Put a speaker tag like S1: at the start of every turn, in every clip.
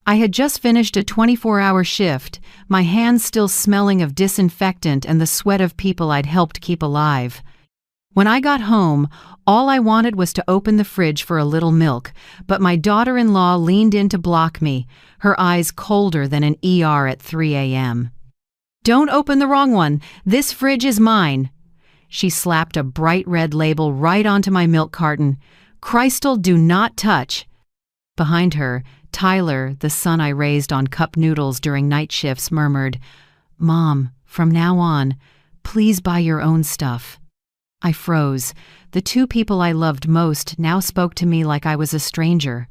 S1: I had just finished a 24-hour shift, my hands still smelling of disinfectant and the sweat of people I'd helped keep alive. When I got home, all I wanted was to open the fridge for a little milk, but my daughter-in-law leaned in to block me, her eyes colder than an ER at 3 a.m. "Don't open the wrong one. This fridge is mine." She slapped a bright red label right onto my milk carton. "Crystal, do not touch." Behind her, Tyler, the son I raised on cup noodles during night shifts, murmured, "Mom, from now on, please buy your own stuff." I froze. The two people I loved most now spoke to me like I was a stranger.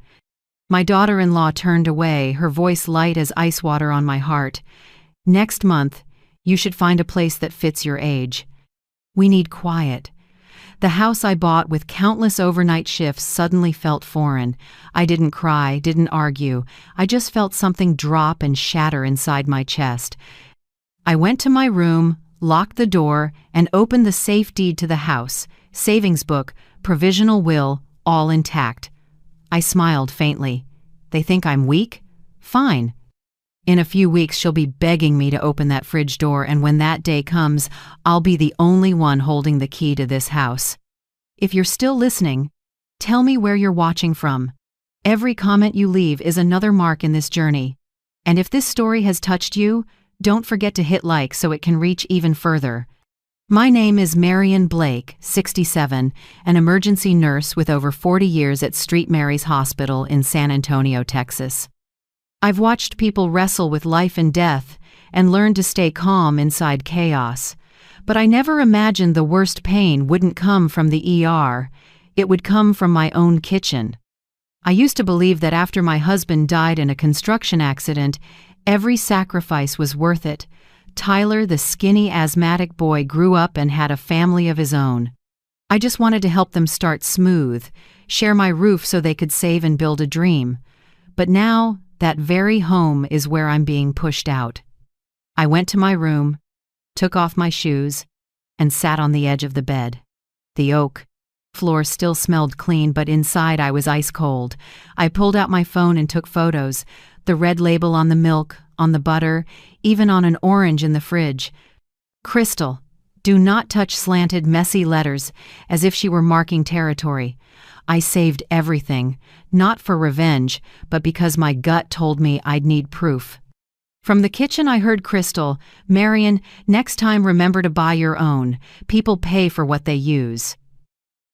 S1: My daughter-in-law turned away, her voice light as ice water on my heart. "Next month, you should find a place that fits your age. We need quiet." The house I bought with countless overnight shifts suddenly felt foreign. I didn't cry, didn't argue. I just felt something drop and shatter inside my chest. I went to my room, locked the door, and opened the safe deed to the house. Savings book, provisional will, all intact. I smiled faintly. They think I'm weak? Fine. In a few weeks she'll be begging me to open that fridge door, and when that day comes, I'll be the only one holding the key to this house. If you're still listening, tell me where you're watching from. Every comment you leave is another mark in this journey. And if this story has touched you, don't forget to hit like so it can reach even further. My name is Marion Blake, 67, an emergency nurse with over 40 years at St. Mary's Hospital in San Antonio, Texas. I've watched people wrestle with life and death and learned to stay calm inside chaos. But I never imagined the worst pain wouldn't come from the ER. It would come from my own kitchen. I used to believe that after my husband died in a construction accident, every sacrifice was worth it. Tyler, the skinny asthmatic boy, grew up and had a family of his own. I just wanted to help them start smooth, share my roof so they could save and build a dream. But now, that very home is where I'm being pushed out. I went to my room, took off my shoes, and sat on the edge of the bed. The oak floor still smelled clean, but inside I was ice cold. I pulled out my phone and took photos. The red label on the milk, on the butter, even on an orange in the fridge. "Crystal, do not touch," slanted, messy letters, as if she were marking territory. I saved everything, not for revenge, but because my gut told me I'd need proof. From the kitchen I heard Crystal, "Marion, next time remember to buy your own. People pay for what they use."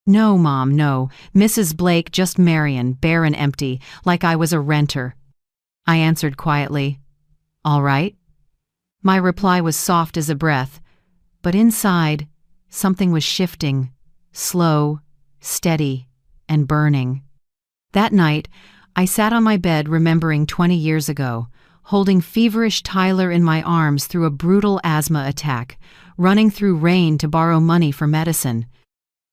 S1: "No, Mom, no. Mrs. Blake, just Marion, bare and empty, like I was a renter." I answered quietly, "All right." My reply was soft as a breath, but inside, something was shifting, slow, steady, and burning. That night, I sat on my bed remembering 20 years ago, holding feverish Tyler in my arms through a brutal asthma attack, running through rain to borrow money for medicine,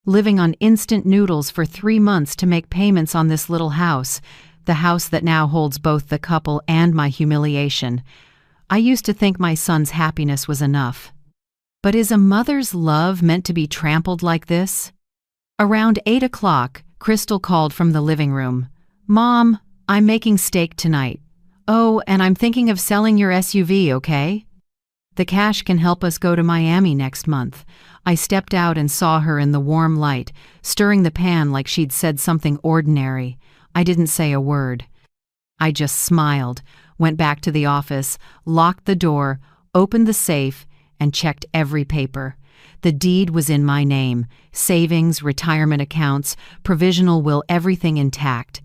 S1: living on instant noodles for 3 months to make payments on this little house, the house that now holds both the couple and my humiliation. I used to think my son's happiness was enough. But is a mother's love meant to be trampled like this? Around 8 o'clock, Crystal called from the living room. "Mom, I'm making steak tonight. Oh, and I'm thinking of selling your SUV, okay? The cash can help us go to Miami next month." I stepped out and saw her in the warm light, stirring the pan like she'd said something ordinary. I didn't say a word. I just smiled, went back to the office, locked the door, opened the safe, and checked every paper. The deed was in my name, savings, retirement accounts, provisional will, everything intact.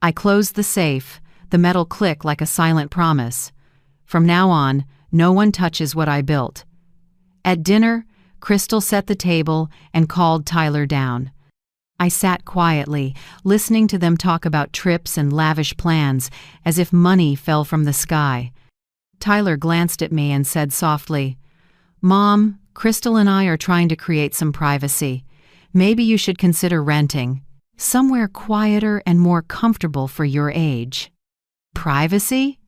S1: I closed the safe, the metal click like a silent promise. From now on, no one touches what I built. At dinner, Crystal set the table and called Tyler down. I sat quietly, listening to them talk about trips and lavish plans, as if money fell from the sky. Tyler glanced at me and said softly, "Mom, Crystal and I are trying to create some privacy. Maybe you should consider renting. Somewhere quieter and more comfortable for your age." "Privacy?"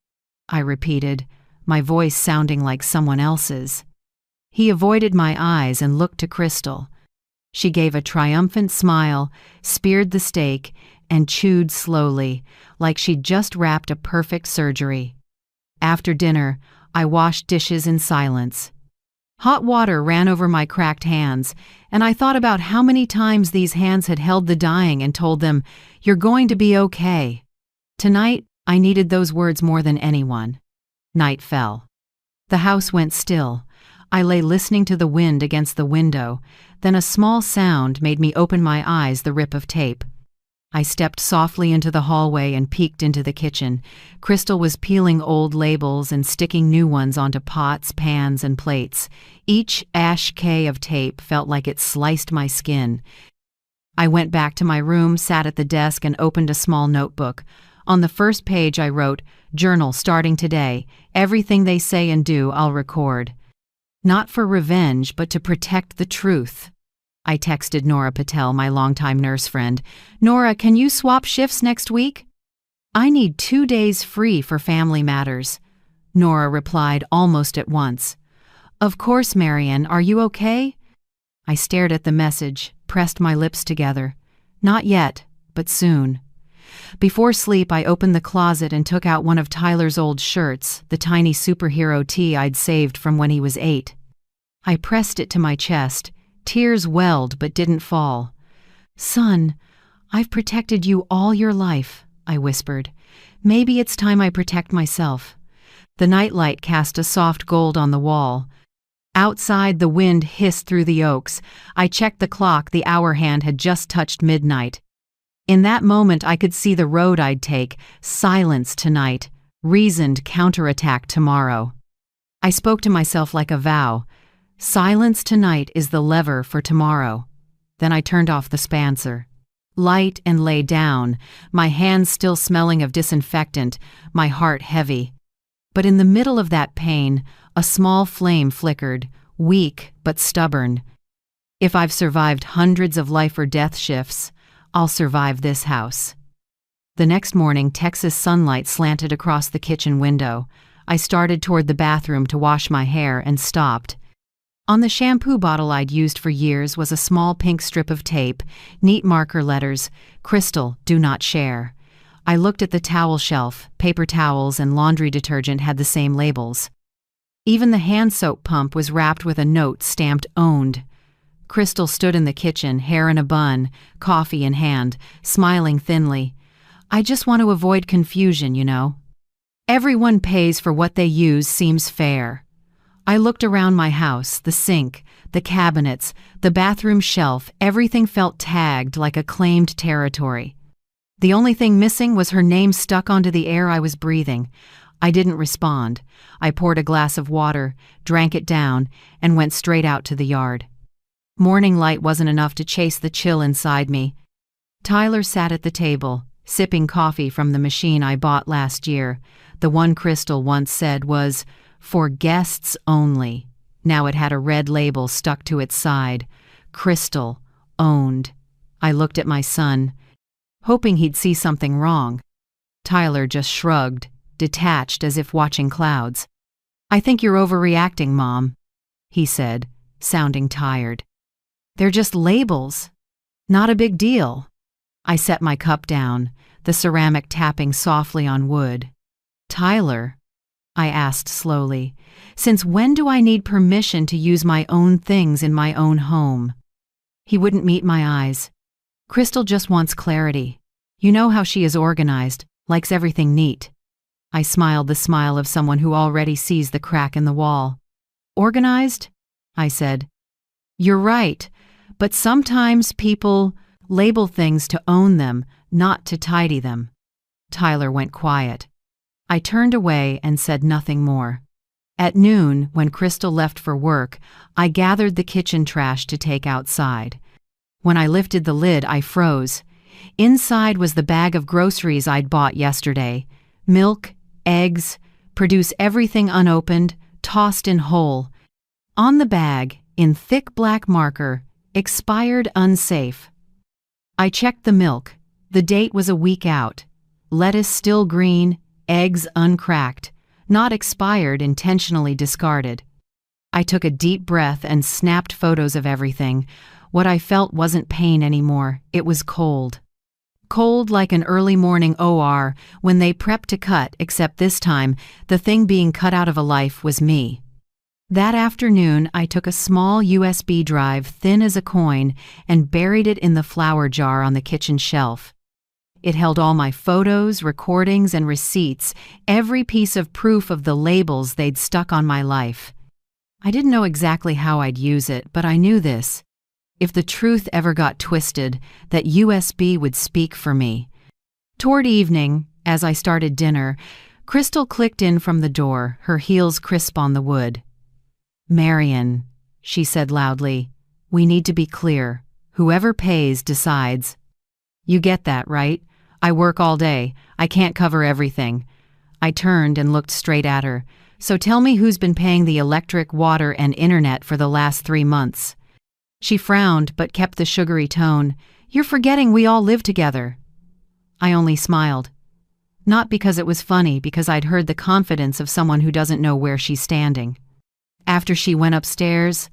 S1: I repeated, my voice sounding like someone else's. He avoided my eyes and looked to Crystal. She gave a triumphant smile, speared the steak, and chewed slowly, like she'd just wrapped a perfect surgery. After dinner, I washed dishes in silence. Hot water ran over my cracked hands, and I thought about how many times these hands had held the dying and told them, "You're going to be okay." Tonight, I needed those words more than anyone. Night fell. The house went still. I lay listening to the wind against the window. Then a small sound made me open my eyes, the rip of tape. I stepped softly into the hallway and peeked into the kitchen. Crystal was peeling old labels and sticking new ones onto pots, pans, and plates. Each ash-K of tape felt like it sliced my skin. I went back to my room, sat at the desk, and opened a small notebook. On the first page I wrote, "Journal starting today. Everything they say and do, I'll record." Not for revenge, but to protect the truth. I texted Nora Patel, my longtime nurse friend. "Nora, can you swap shifts next week? I need 2 days free for family matters." Nora replied almost at once. "Of course, Marian, are you okay?" I stared at the message, pressed my lips together. Not yet, but soon. Before sleep, I opened the closet and took out one of Tyler's old shirts, the tiny superhero tee I'd saved from when he was 8. I pressed it to my chest. Tears welled but didn't fall. "Son, I've protected you all your life," I whispered. "Maybe it's time I protect myself." The nightlight cast a soft gold on the wall. Outside, the wind hissed through the oaks. I checked the clock. The hour hand had just touched midnight. In that moment, I could see the road I'd take. Silence tonight. Reasoned counterattack tomorrow. I spoke to myself like a vow. Silence tonight is the lever for tomorrow. Then I turned off the spancer. Light and lay down, my hands still smelling of disinfectant, my heart heavy. But in the middle of that pain, a small flame flickered, weak but stubborn. If I've survived hundreds of life or death shifts, I'll survive this house. The next morning, Texas sunlight slanted across the kitchen window. I started toward the bathroom to wash my hair and stopped. On the shampoo bottle I'd used for years was a small pink strip of tape, neat marker letters, "Crystal, do not share." I looked at the towel shelf. Paper towels and laundry detergent had the same labels. Even the hand soap pump was wrapped with a note stamped "Owned." Crystal stood in the kitchen, hair in a bun, coffee in hand, smiling thinly. "I just want to avoid confusion, you know. Everyone pays for what they use seems fair." I looked around my house, the sink, the cabinets, the bathroom shelf. Everything felt tagged like a claimed territory. The only thing missing was her name stuck onto the air I was breathing. I didn't respond. I poured a glass of water, drank it down, and went straight out to the yard. Morning light wasn't enough to chase the chill inside me. Tyler sat at the table, sipping coffee from the machine I bought last year. The one Crystal once said was, "For guests only." Now it had a red label stuck to its side. Crystal, owned. I looked at my son, hoping he'd see something wrong. Tyler just shrugged, detached as if watching clouds. "I think you're overreacting, Mom," he said, sounding tired. "They're just labels. Not a big deal." I set my cup down, the ceramic tapping softly on wood. "Tyler," I asked slowly, "since when do I need permission to use my own things in my own home?" He wouldn't meet my eyes. "Crystal just wants clarity. You know how she is organized, likes everything neat." I smiled the smile of someone who already sees the crack in the wall. "Organized?" I said. "You're right, but sometimes people label things to own them, not to tidy them." Tyler went quiet. I turned away and said nothing more. At noon, when Crystal left for work, I gathered the kitchen trash to take outside. When I lifted the lid, I froze. Inside was the bag of groceries I'd bought yesterday. Milk, eggs, produce everything unopened, tossed in whole. On the bag, in thick black marker, expired unsafe. I checked the milk. The date was a week out. Lettuce still green, eggs uncracked, not expired, intentionally discarded. I took a deep breath and snapped photos of everything. What I felt wasn't pain anymore, it was cold. Cold like an early morning OR when they prep to cut, except this time, the thing being cut out of a life was me. That afternoon, I took a small USB drive thin as a coin and buried it in the flour jar on the kitchen shelf. It held all my photos, recordings, and receipts, every piece of proof of the labels they'd stuck on my life. I didn't know exactly how I'd use it, but I knew this. If the truth ever got twisted, that USB would speak for me. Toward evening, as I started dinner, Crystal clicked in from the door, her heels crisp on the wood. "Marion," she said loudly, "we need to be clear. Whoever pays decides. You get that, right? I work all day. I can't cover everything." I turned and looked straight at her. "So tell me who's been paying the electric, water, and internet for the last 3 months." She frowned but kept the sugary tone. "You're forgetting we all live together." I only smiled. Not because it was funny, because I'd heard the confidence of someone who doesn't know where she's standing. After she went upstairs,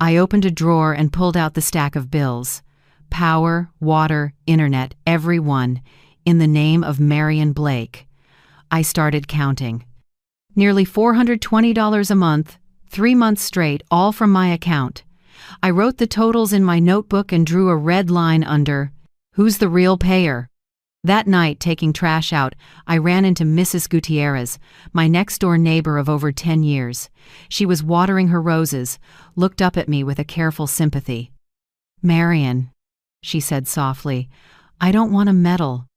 S1: I opened a drawer and pulled out the stack of bills. Power, water, internet, every one, in the name of Marion Blake. I started counting. Nearly $420 a month, 3 months straight, all from my account. I wrote the totals in my notebook and drew a red line under, "Who's the real payer?" That night, taking trash out, I ran into Mrs. Gutierrez, my next-door neighbor of over 10 years. She was watering her roses, looked up at me with a careful sympathy. "Marion," she said softly, "I don't want to meddle,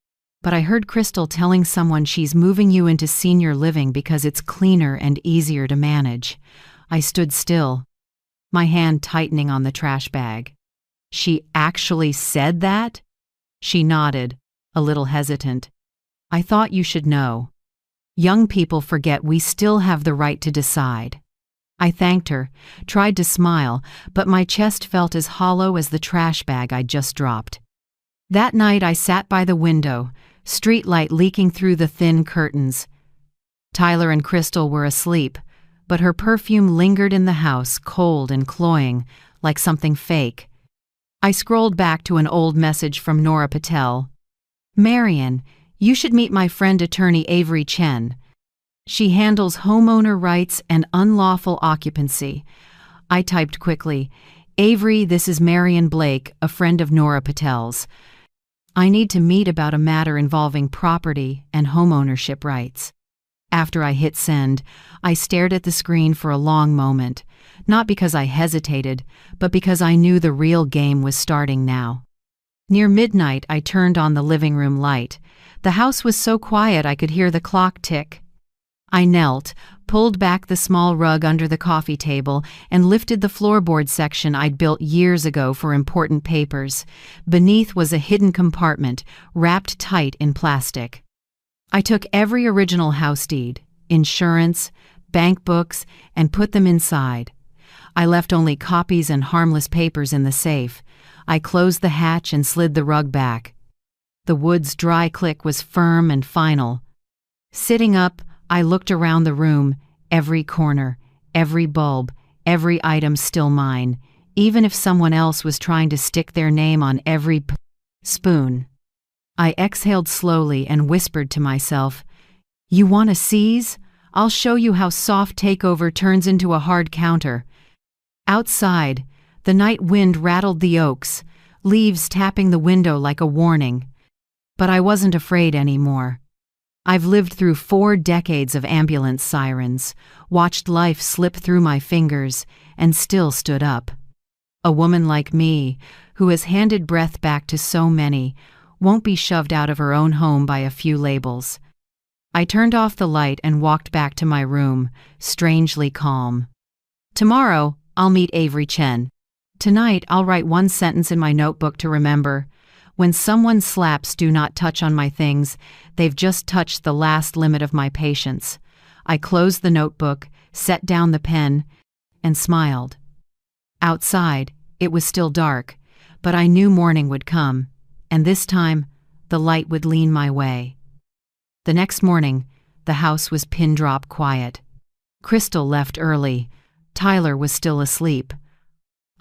S1: but I heard Crystal telling someone she's moving you into senior living because it's cleaner and easier to manage." I stood still, my hand tightening on the trash bag. "She actually said that?" She nodded, a little hesitant. "I thought you should know. Young people forget we still have the right to decide." I thanked her, tried to smile, but my chest felt as hollow as the trash bag I'd just dropped. That night I sat by the window, streetlight leaking through the thin curtains. Tyler and Crystal were asleep, but her perfume lingered in the house, cold and cloying, like something fake. I scrolled back to an old message from Nora Patel. "Marion, you should meet my friend attorney Avery Chen. She handles homeowner rights and unlawful occupancy." I typed quickly, "Avery, this is Marion Blake, a friend of Nora Patel's. I need to meet about a matter involving property and homeownership rights." After I hit send, I stared at the screen for a long moment, not because I hesitated, but because I knew the real game was starting now. Near midnight, I turned on the living room light. The house was so quiet I could hear the clock tick. I knelt, pulled back the small rug under the coffee table, and lifted the floorboard section I'd built years ago for important papers. Beneath was a hidden compartment, wrapped tight in plastic. I took every original house deed, insurance, bank books, and put them inside. I left only copies and harmless papers in the safe. I closed the hatch and slid the rug back. The wood's dry click was firm and final. Sitting up, I looked around the room, every corner, every bulb, every item still mine, even if someone else was trying to stick their name on every spoon. I exhaled slowly and whispered to myself, "You want to seize? I'll show you how soft takeover turns into a hard counter." Outside, the night wind rattled the oaks, leaves tapping the window like a warning. But I wasn't afraid anymore. I've lived through 4 decades of ambulance sirens, watched life slip through my fingers, and still stood up. A woman like me, who has handed breath back to so many, won't be shoved out of her own home by a few labels. I turned off the light and walked back to my room, strangely calm. Tomorrow, I'll meet Avery Chen. Tonight, I'll write 1 sentence in my notebook to remember. When someone slaps "do not touch" on my things, they've just touched the last limit of my patience. I closed the notebook, set down the pen, and smiled. Outside, it was still dark, but I knew morning would come, and this time, the light would lean my way. The next morning, the house was pin-drop quiet. Crystal left early. Tyler was still asleep.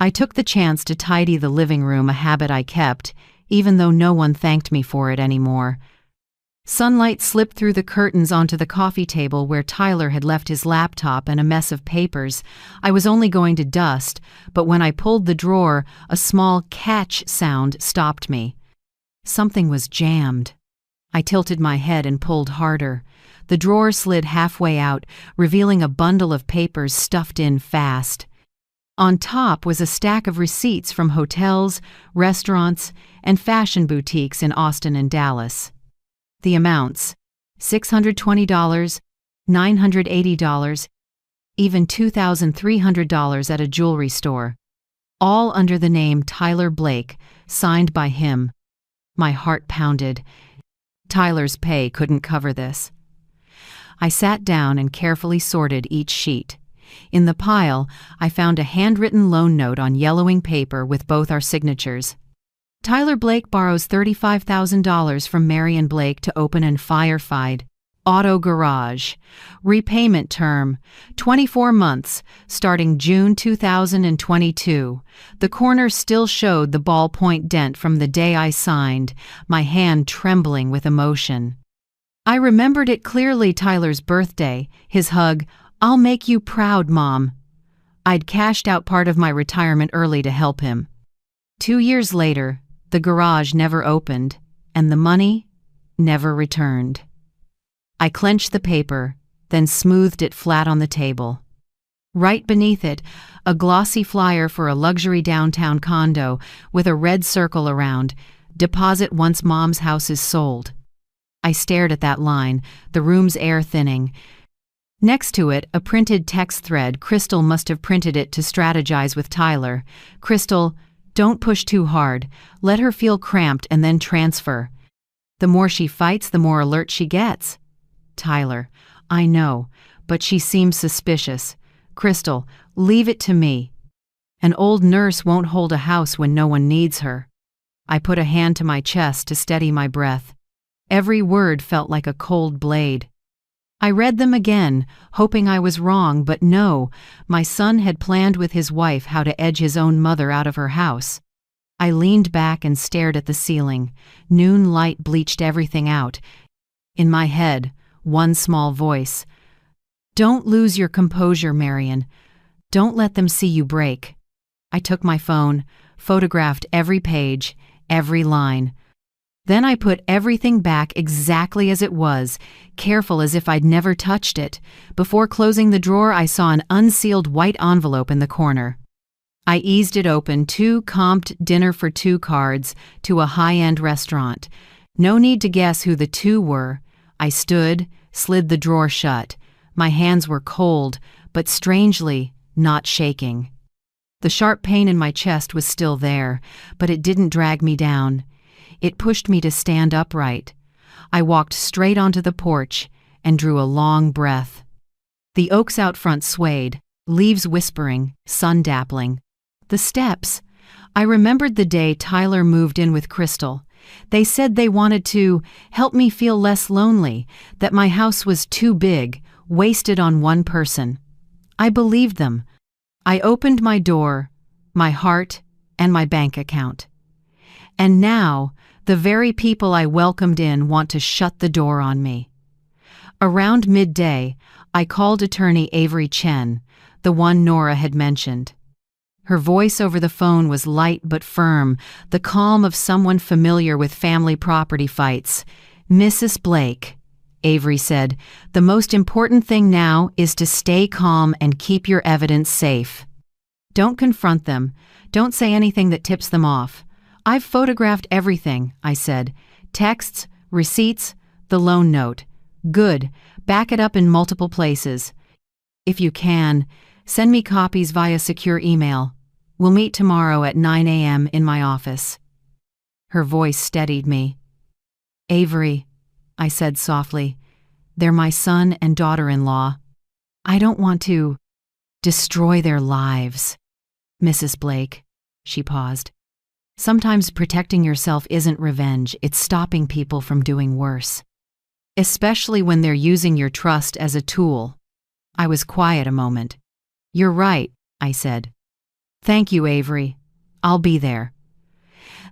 S1: I took the chance to tidy the living room, a habit I kept, even though no one thanked me for it anymore. Sunlight slipped through the curtains onto the coffee table where Tyler had left his laptop and a mess of papers I was only going to dust, but when I pulled the drawer, a small catch sound stopped me. Something was jammed. I tilted my head and pulled harder. The drawer slid halfway out, revealing a bundle of papers stuffed in fast. On top was a stack of receipts from hotels, restaurants, and fashion boutiques in Austin and Dallas. The amounts: $620, $980, even $2,300 at a jewelry store. All under the name Tyler Blake, signed by him. My heart pounded. Tyler's pay couldn't cover this. I sat down and carefully sorted each sheet. In the pile, I found a handwritten loan note on yellowing paper with both our signatures. Tyler Blake borrows $35,000 from Marion Blake to open and firefight auto garage. Repayment term: 24 months, starting June 2022. The corner still showed the ballpoint dent from the day I signed, my hand trembling with emotion. I remembered it clearly: Tyler's birthday, his hug, "I'll make you proud, Mom." I'd cashed out part of my retirement early to help him. 2 years later, the garage never opened, and the money never returned. I clenched the paper, then smoothed it flat on the table. Right beneath it, a glossy flyer for a luxury downtown condo with a red circle around, "Deposit once Mom's house is sold." I stared at that line, the room's air thinning. Next to it, a printed text thread. Crystal must have printed it to strategize with Tyler. "Crystal, don't push too hard. Let her feel cramped and then transfer. The more she fights, the more alert she gets." Tyler: "I know, but she seems suspicious. Crystal, leave it to me. An old nurse won't hold a house when no one needs her." I put a hand to my chest to steady my breath. Every word felt like a cold blade. I read them again, hoping I was wrong, but no, my son had planned with his wife how to edge his own mother out of her house. I leaned back and stared at the ceiling. Noon light bleached everything out. In my head, one small voice: "Don't lose your composure, Marion. Don't let them see you break." I took my phone, photographed every page, every line. Then I put everything back exactly as it was, careful as if I'd never touched it. Before closing the drawer, I saw an unsealed white envelope in the corner. I eased it open: 2 comped dinner for 2 cards to a high-end restaurant. No need to guess who the 2 were. I stood, slid the drawer shut. My hands were cold, but strangely not shaking. The sharp pain in my chest was still there, but it didn't drag me down. It pushed me to stand upright. I walked straight onto the porch and drew a long breath. The oaks out front swayed, leaves whispering, sun dappling. The steps. I remembered the day Tyler moved in with Crystal. They said they wanted to help me feel less lonely, that my house was too big, wasted on one person. I believed them. I opened my door, my heart, and my bank account. And now, the very people I welcomed in want to shut the door on me. Around midday, I called attorney Avery Chen, the one Nora had mentioned. Her voice over the phone was light but firm, the calm of someone familiar with family property fights. "Mrs. Blake," Avery said, "the most important thing now is to stay calm and keep your evidence safe. Don't confront them. Don't say anything that tips them off. I've photographed everything," I said. "Texts, receipts, the loan note. Good. Back it up in multiple places. If you can, send me copies via secure email. We'll meet tomorrow at 9 a.m. in my office." Her voice steadied me. "Avery," I said softly, "they're my son and daughter-in-law. I don't want to destroy their lives." "Mrs. Blake," she paused. "Sometimes protecting yourself isn't revenge, it's stopping people from doing worse. Especially when they're using your trust as a tool." I was quiet a moment. "You're right," I said. Thank you, Avery. I'll be there.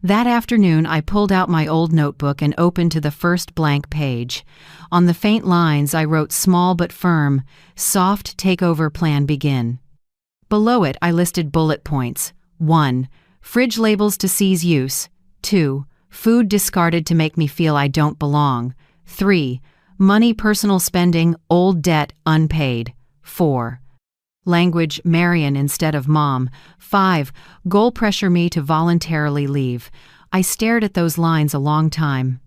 S1: That afternoon, I pulled out my old notebook and opened to the first blank page. On the faint lines, I wrote small but firm, "Soft takeover plan begin." Below it, I listed bullet points. 1. Fridge labels to seize use. 2. Food discarded to make me feel I don't belong. 3. Money personal spending, old debt unpaid. 4. Language Marion instead of mom. 5. Goal pressure me to voluntarily leave. I stared at those lines a long time.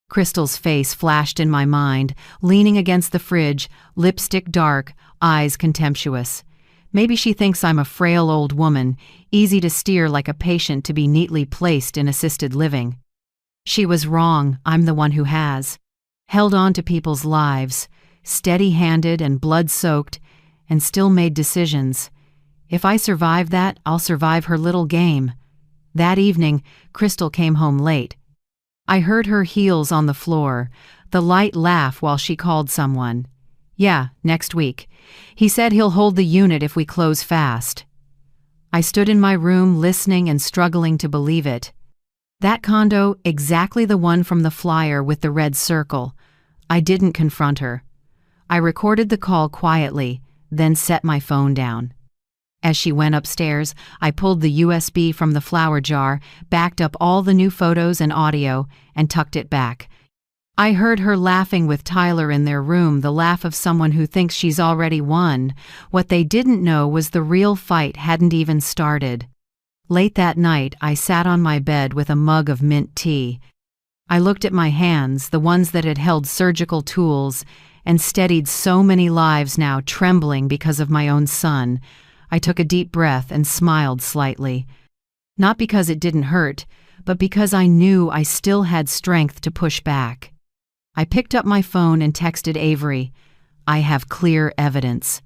S1: Crystal's face flashed in my mind, leaning against the fridge, lipstick dark, eyes contemptuous. Maybe she thinks I'm a frail old woman, easy to steer like a patient to be neatly placed in assisted living. She was wrong. I'm the one who has. Held on to people's lives, steady-handed and blood-soaked, and still made decisions. If I survive that, I'll survive her little game. That evening, Crystal came home late. I heard her heels on the floor, the light laugh while she called someone. Yeah, next week. He said he'll hold the unit if we close fast. I stood in my room listening and struggling to believe it. That condo, exactly the one from the flyer with the red circle. I didn't confront her. I recorded the call quietly, then set my phone down. As she went upstairs, I pulled the USB from the flower jar, backed up all the new photos and audio, and tucked it back. I heard her laughing with Tyler in their room, the laugh of someone who thinks she's already won. What they didn't know was the real fight hadn't even started. Late that night, I sat on my bed with a mug of mint tea. I looked at my hands, the ones that had held surgical tools, and steadied so many lives now trembling because of my own son. I took a deep breath and smiled slightly. Not because it didn't hurt, but because I knew I still had strength to push back. I picked up my phone and texted Avery. I have clear evidence.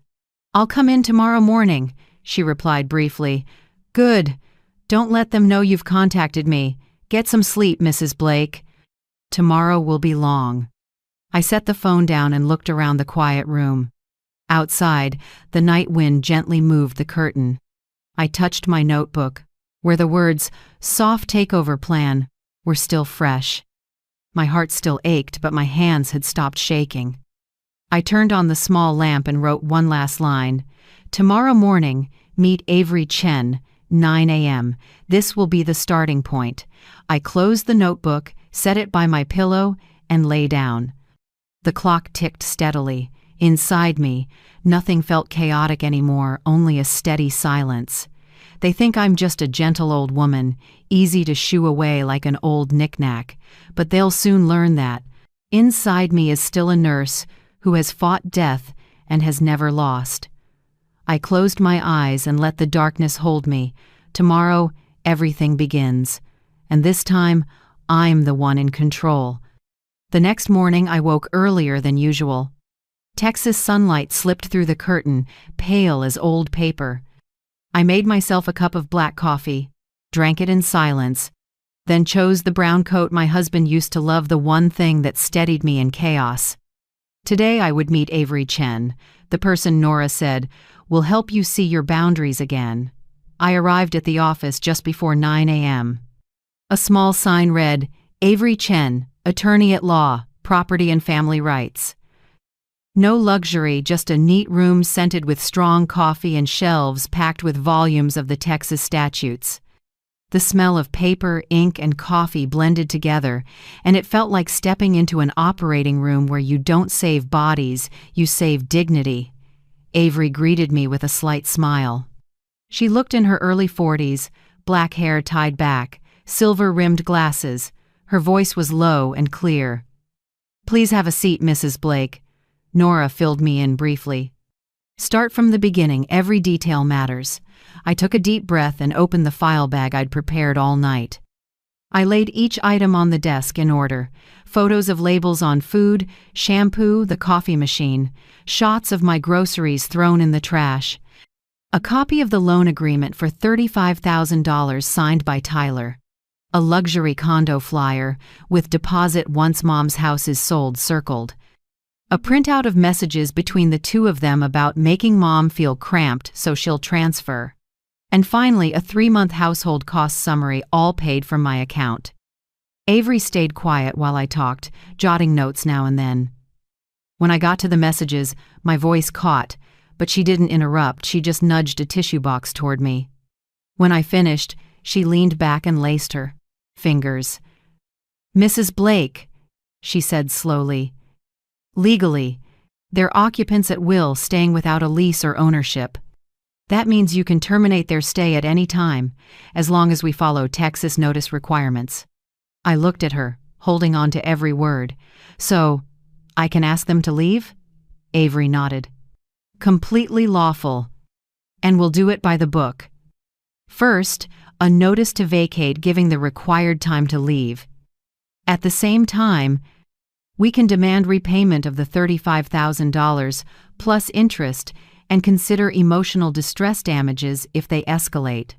S1: I'll come in tomorrow morning, she replied briefly. Good. Don't let them know you've contacted me. Get some sleep, Mrs. Blake. Tomorrow will be long. I set the phone down and looked around the quiet room. Outside, the night wind gently moved the curtain. I touched my notebook, where the words, "soft takeover plan," were still fresh. My heart still ached, but my hands had stopped shaking. I turned on the small lamp and wrote one last line. Tomorrow morning, meet Avery Chen, 9 a.m. This will be the starting point. I closed the notebook, set it by my pillow, and lay down. The clock ticked steadily. Inside me, nothing felt chaotic anymore, only a steady silence. They think I'm just a gentle old woman, easy to shoo away like an old knick-knack, but they'll soon learn that. Inside me is still a nurse who has fought death and has never lost. I closed my eyes and let the darkness hold me. Tomorrow, everything begins. And this time, I'm the one in control. The next morning, I woke earlier than usual. Texas sunlight slipped through the curtain, pale as old paper. I made myself a cup of black coffee, drank it in silence, then chose the brown coat my husband used to love, the one thing that steadied me in chaos. Today I would meet Avery Chen, the person Nora said, will help you see your boundaries again. I arrived at the office just before 9 a.m. A small sign read, Avery Chen, attorney at law, property and family rights. No luxury, just a neat room scented with strong coffee and shelves packed with volumes of the Texas statutes. The smell of paper, ink, and coffee blended together, and it felt like stepping into an operating room where you don't save bodies, you save dignity. Avery greeted me with a slight smile. She looked in her early 40s, black hair tied back, silver-rimmed glasses. Her voice was low and clear. Please have a seat, Mrs. Blake. Nora filled me in briefly. Start from the beginning, every detail matters. I took a deep breath and opened the file bag I'd prepared all night. I laid each item on the desk in order. Photos of labels on food, shampoo, the coffee machine, shots of my groceries thrown in the trash. A copy of the loan agreement for $35,000 signed by Tyler. A luxury condo flyer, with deposit once Mom's house is sold circled. A printout of messages between the two of them about making Mom feel cramped so she'll transfer. And finally, a 3-month household cost summary, all paid from my account. Avery stayed quiet while I talked, jotting notes now and then. When I got to the messages, my voice caught, but she didn't interrupt, she just nudged a tissue box toward me. When I finished, she leaned back and laced her fingers. "Mrs. Blake," she said slowly. "Legally, they're occupants at will, staying without a lease or ownership. That means you can terminate their stay at any time, as long as we follow Texas notice requirements." I looked at her, holding on to every word. "So, I can ask them to leave?" Avery nodded. "Completely lawful. And we'll do it by the book. First, a notice to vacate giving the required time to leave. At the same time, we can demand repayment of the $35,000 plus interest and consider emotional distress damages if they escalate."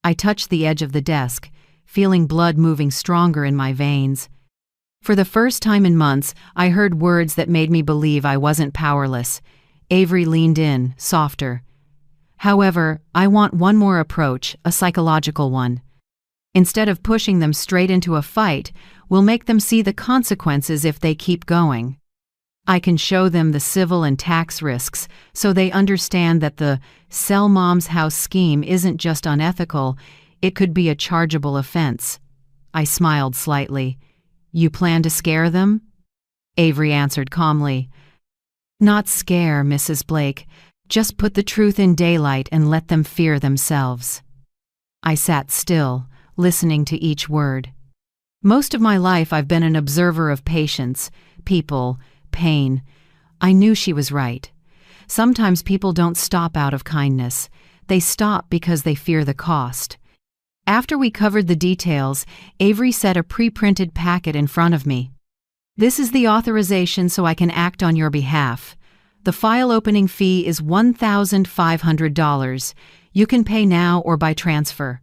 S1: I touched the edge of the desk, feeling blood moving stronger in my veins. For the first time in months, I heard words that made me believe I wasn't powerless. Avery leaned in, softer. "However, I want one more approach, a psychological one. Instead of pushing them straight into a fight, we'll make them see the consequences if they keep going. I can show them the civil and tax risks so they understand that the sell mom's house scheme isn't just unethical, it could be a chargeable offense." I smiled slightly. "You plan to scare them?" Avery answered calmly. "Not scare, Mrs. Blake. Just put the truth in daylight and let them fear themselves." I sat still, listening to each word. Most of my life I've been an observer of patients, people, pain. I knew she was right. Sometimes people don't stop out of kindness. They stop because they fear the cost. After we covered the details, Avery set a pre-printed packet in front of me. "This is the authorization so I can act on your behalf. The file opening fee is $1,500. You can pay now or by transfer."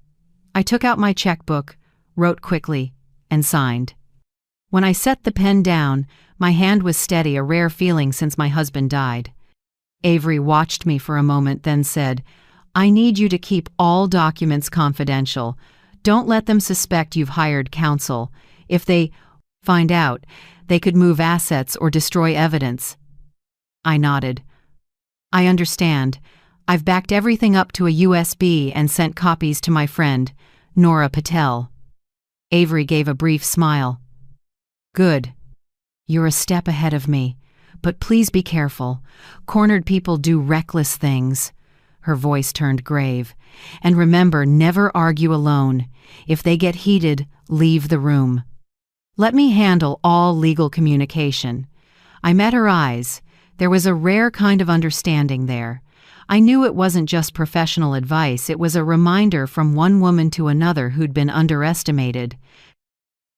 S1: I took out my checkbook, wrote quickly, and signed. When I set the pen down, my hand was steady, a rare feeling since my husband died. Avery watched me for a moment, then said, "I need you to keep all documents confidential. Don't let them suspect you've hired counsel. If they find out, they could move assets or destroy evidence." I nodded. "I understand. I've backed everything up to a USB and sent copies to my friend, Nora Patel." Avery gave a brief smile. "Good. You're a step ahead of me. But please be careful. Cornered people do reckless things." Her voice turned grave. "And remember, never argue alone. If they get heated, leave the room. Let me handle all legal communication." I met her eyes. There was a rare kind of understanding there. I knew it wasn't just professional advice, it was a reminder from one woman to another who'd been underestimated.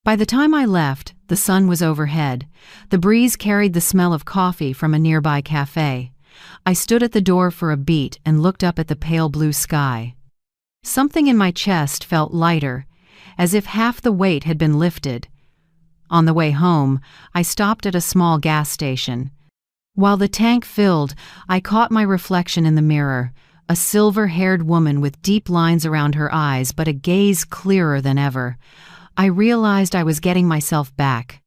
S1: By the time I left, the sun was overhead. The breeze carried the smell of coffee from a nearby cafe. I stood at the door for a beat and looked up at the pale blue sky. Something in my chest felt lighter, as if half the weight had been lifted. On the way home, I stopped at a small gas station. While the tank filled, I caught my reflection in the mirror, a silver-haired woman with deep lines around her eyes but a gaze clearer than ever. I realized I was getting myself back.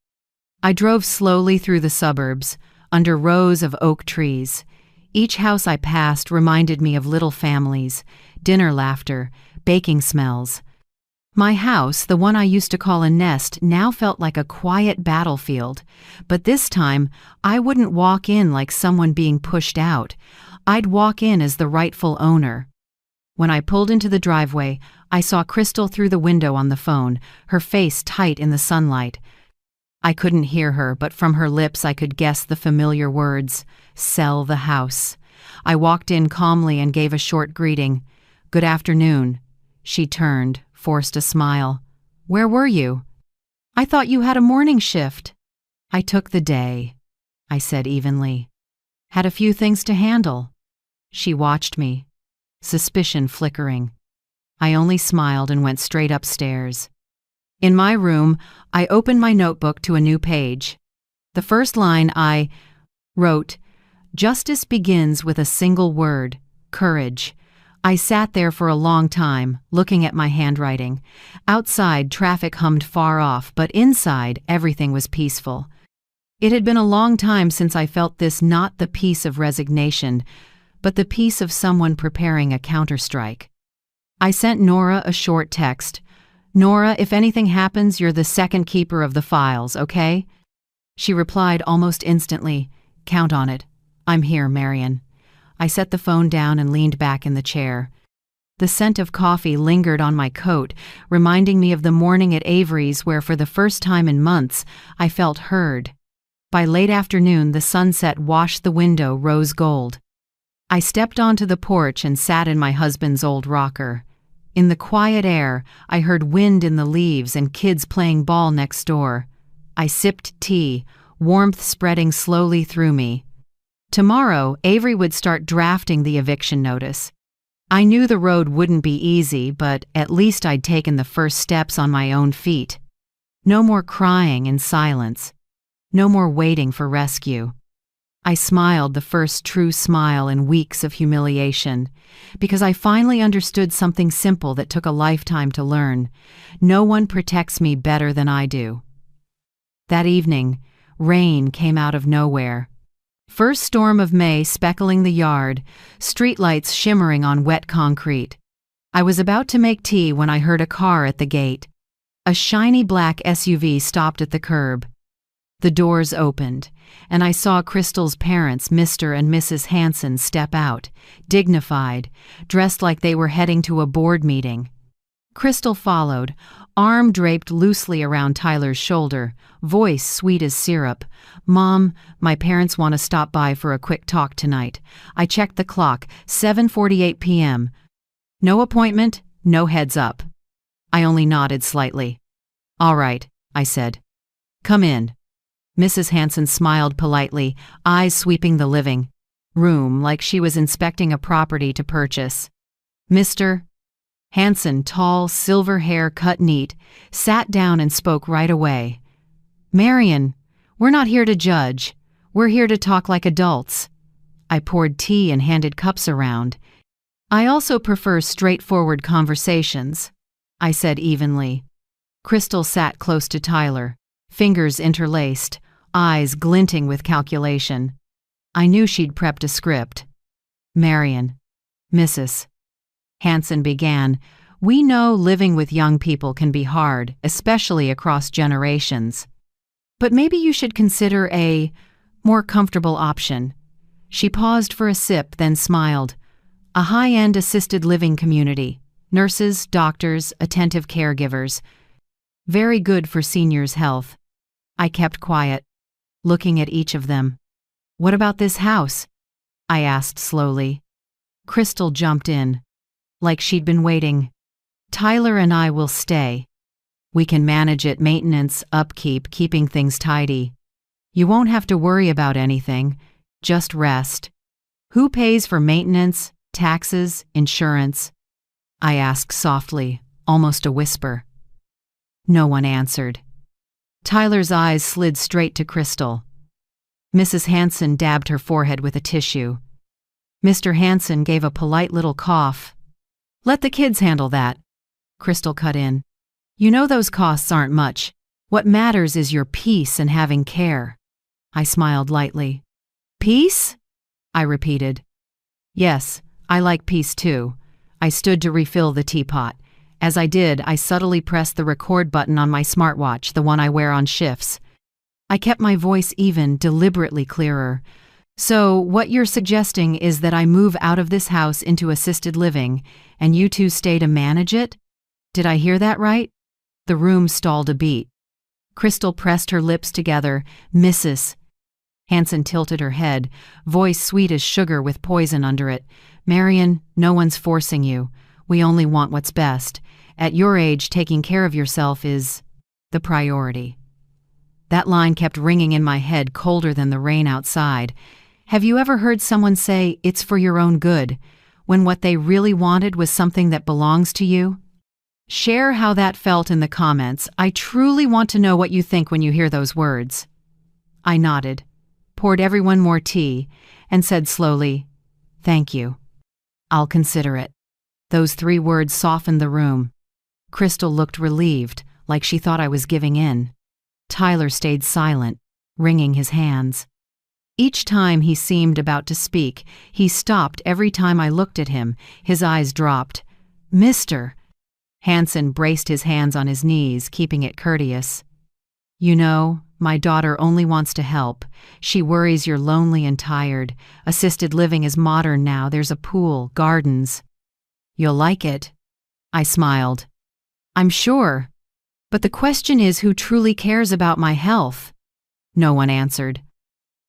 S1: I drove slowly through the suburbs, under rows of oak trees. Each house I passed reminded me of little families, dinner laughter, baking smells. My house, the one I used to call a nest, now felt like a quiet battlefield. But this time, I wouldn't walk in like someone being pushed out. I'd walk in as the rightful owner. When I pulled into the driveway, I saw Crystal through the window on the phone, her face tight in the sunlight. I couldn't hear her, but from her lips I could guess the familiar words, "Sell the house." I walked in calmly and gave a short greeting. "Good afternoon." She turned, forced a smile. "Where were you?" "I thought you had a morning shift." "I took the day," I said evenly. "Had a few things to handle." She watched me, suspicion flickering. I only smiled and went straight upstairs. In my room, I opened my notebook to a new page. The first line I wrote, "Justice begins with a single word, courage." I sat there for a long time, looking at my handwriting. Outside, traffic hummed far off, but inside, everything was peaceful. It had been a long time since I felt this, not the peace of resignation, but the peace of someone preparing a counterstrike. I sent Nora a short text. "Nora, if anything happens, you're the second keeper of the files, okay?" She replied almost instantly, "Count on it. I'm here, Marion." I set the phone down and leaned back in the chair. The scent of coffee lingered on my coat, reminding me of the morning at Avery's where for the first time in months I felt heard. By late afternoon, the sunset washed the window rose gold. I stepped onto the porch and sat in my husband's old rocker. In the quiet air, I heard wind in the leaves and kids playing ball next door. I sipped tea, warmth spreading slowly through me. Tomorrow, Avery would start drafting the eviction notice. I knew the road wouldn't be easy, but at least I'd taken the first steps on my own feet. No more crying in silence. No more waiting for rescue. I smiled, the first true smile in weeks of humiliation, because I finally understood something simple that took a lifetime to learn. No one protects me better than I do. That evening, rain came out of nowhere. First storm of May speckling the yard, streetlights shimmering on wet concrete. I was about to make tea when I heard a car at the gate. A shiny black SUV stopped at the curb. The doors opened, and I saw Crystal's parents, Mr. and Mrs. Hansen, step out, dignified, dressed like they were heading to a board meeting. Crystal followed, arm draped loosely around Tyler's shoulder, voice sweet as syrup. "Mom, my parents want to stop by for a quick talk tonight." I checked the clock, 7:48 p.m. No appointment, no heads up. I only nodded slightly. "All right," I said. "Come in." Mrs. Hansen smiled politely, eyes sweeping the living room like she was inspecting a property to purchase. Mr. Hansen, tall, silver hair cut neat, sat down and spoke right away. "Marion, we're not here to judge. We're here to talk like adults." I poured tea and handed cups around. "I also prefer straightforward conversations," I said evenly. Crystal sat close to Tyler, fingers interlaced, eyes glinting with calculation. I knew she'd prepped a script. "Marion, Mrs. Hansen began, we know living with young people can be hard, especially across generations. But maybe you should consider a more comfortable option." She paused for a sip, then smiled. "A high-end assisted living community. Nurses, doctors, attentive caregivers. Very good for seniors' health." I kept quiet, looking at each of them. "What about this house?" I asked slowly. Crystal jumped in, like she'd been waiting. "Tyler and I will stay. We can manage it, maintenance, upkeep, keeping things tidy. You won't have to worry about anything, just rest." "Who pays for maintenance, taxes, insurance?" I asked softly, almost a whisper. No one answered. Tyler's eyes slid straight to Crystal. Mrs. Hansen dabbed her forehead with a tissue. Mr. Hansen gave a polite little cough. "Let the kids handle that," Crystal cut in. "You know those costs aren't much. What matters is your peace and having care." I smiled lightly. "Peace?" I repeated. "Yes, I like peace too." I stood to refill the teapot. As I did, I subtly pressed the record button on my smartwatch, the one I wear on shifts. I kept my voice even, deliberately clearer. "So, what you're suggesting is that I move out of this house into assisted living, and you two stay to manage it? Did I hear that right?" The room stalled a beat. Crystal pressed her lips together. "Mrs. Hansen tilted her head, voice sweet as sugar with poison under it. "Marion, no one's forcing you. We only want what's best. At your age, taking care of yourself is the priority." That line kept ringing in my head, colder than the rain outside. Have you ever heard someone say, "It's for your own good," when what they really wanted was something that belongs to you? Share how that felt in the comments. I truly want to know what you think when you hear those words. I nodded, poured everyone more tea, and said slowly, "Thank you. I'll consider it." Those 3 words softened the room. Crystal looked relieved, like she thought I was giving in. Tyler stayed silent, wringing his hands. Each time he seemed about to speak, he stopped every time I looked at him. His eyes dropped. "Mister." Hanson braced his hands on his knees, keeping it courteous. "You know, my daughter only wants to help. She worries you're lonely and tired. Assisted living is modern now. There's a pool, gardens. You'll like it." I smiled. "I'm sure. But the question is, who truly cares about my health?" No one answered.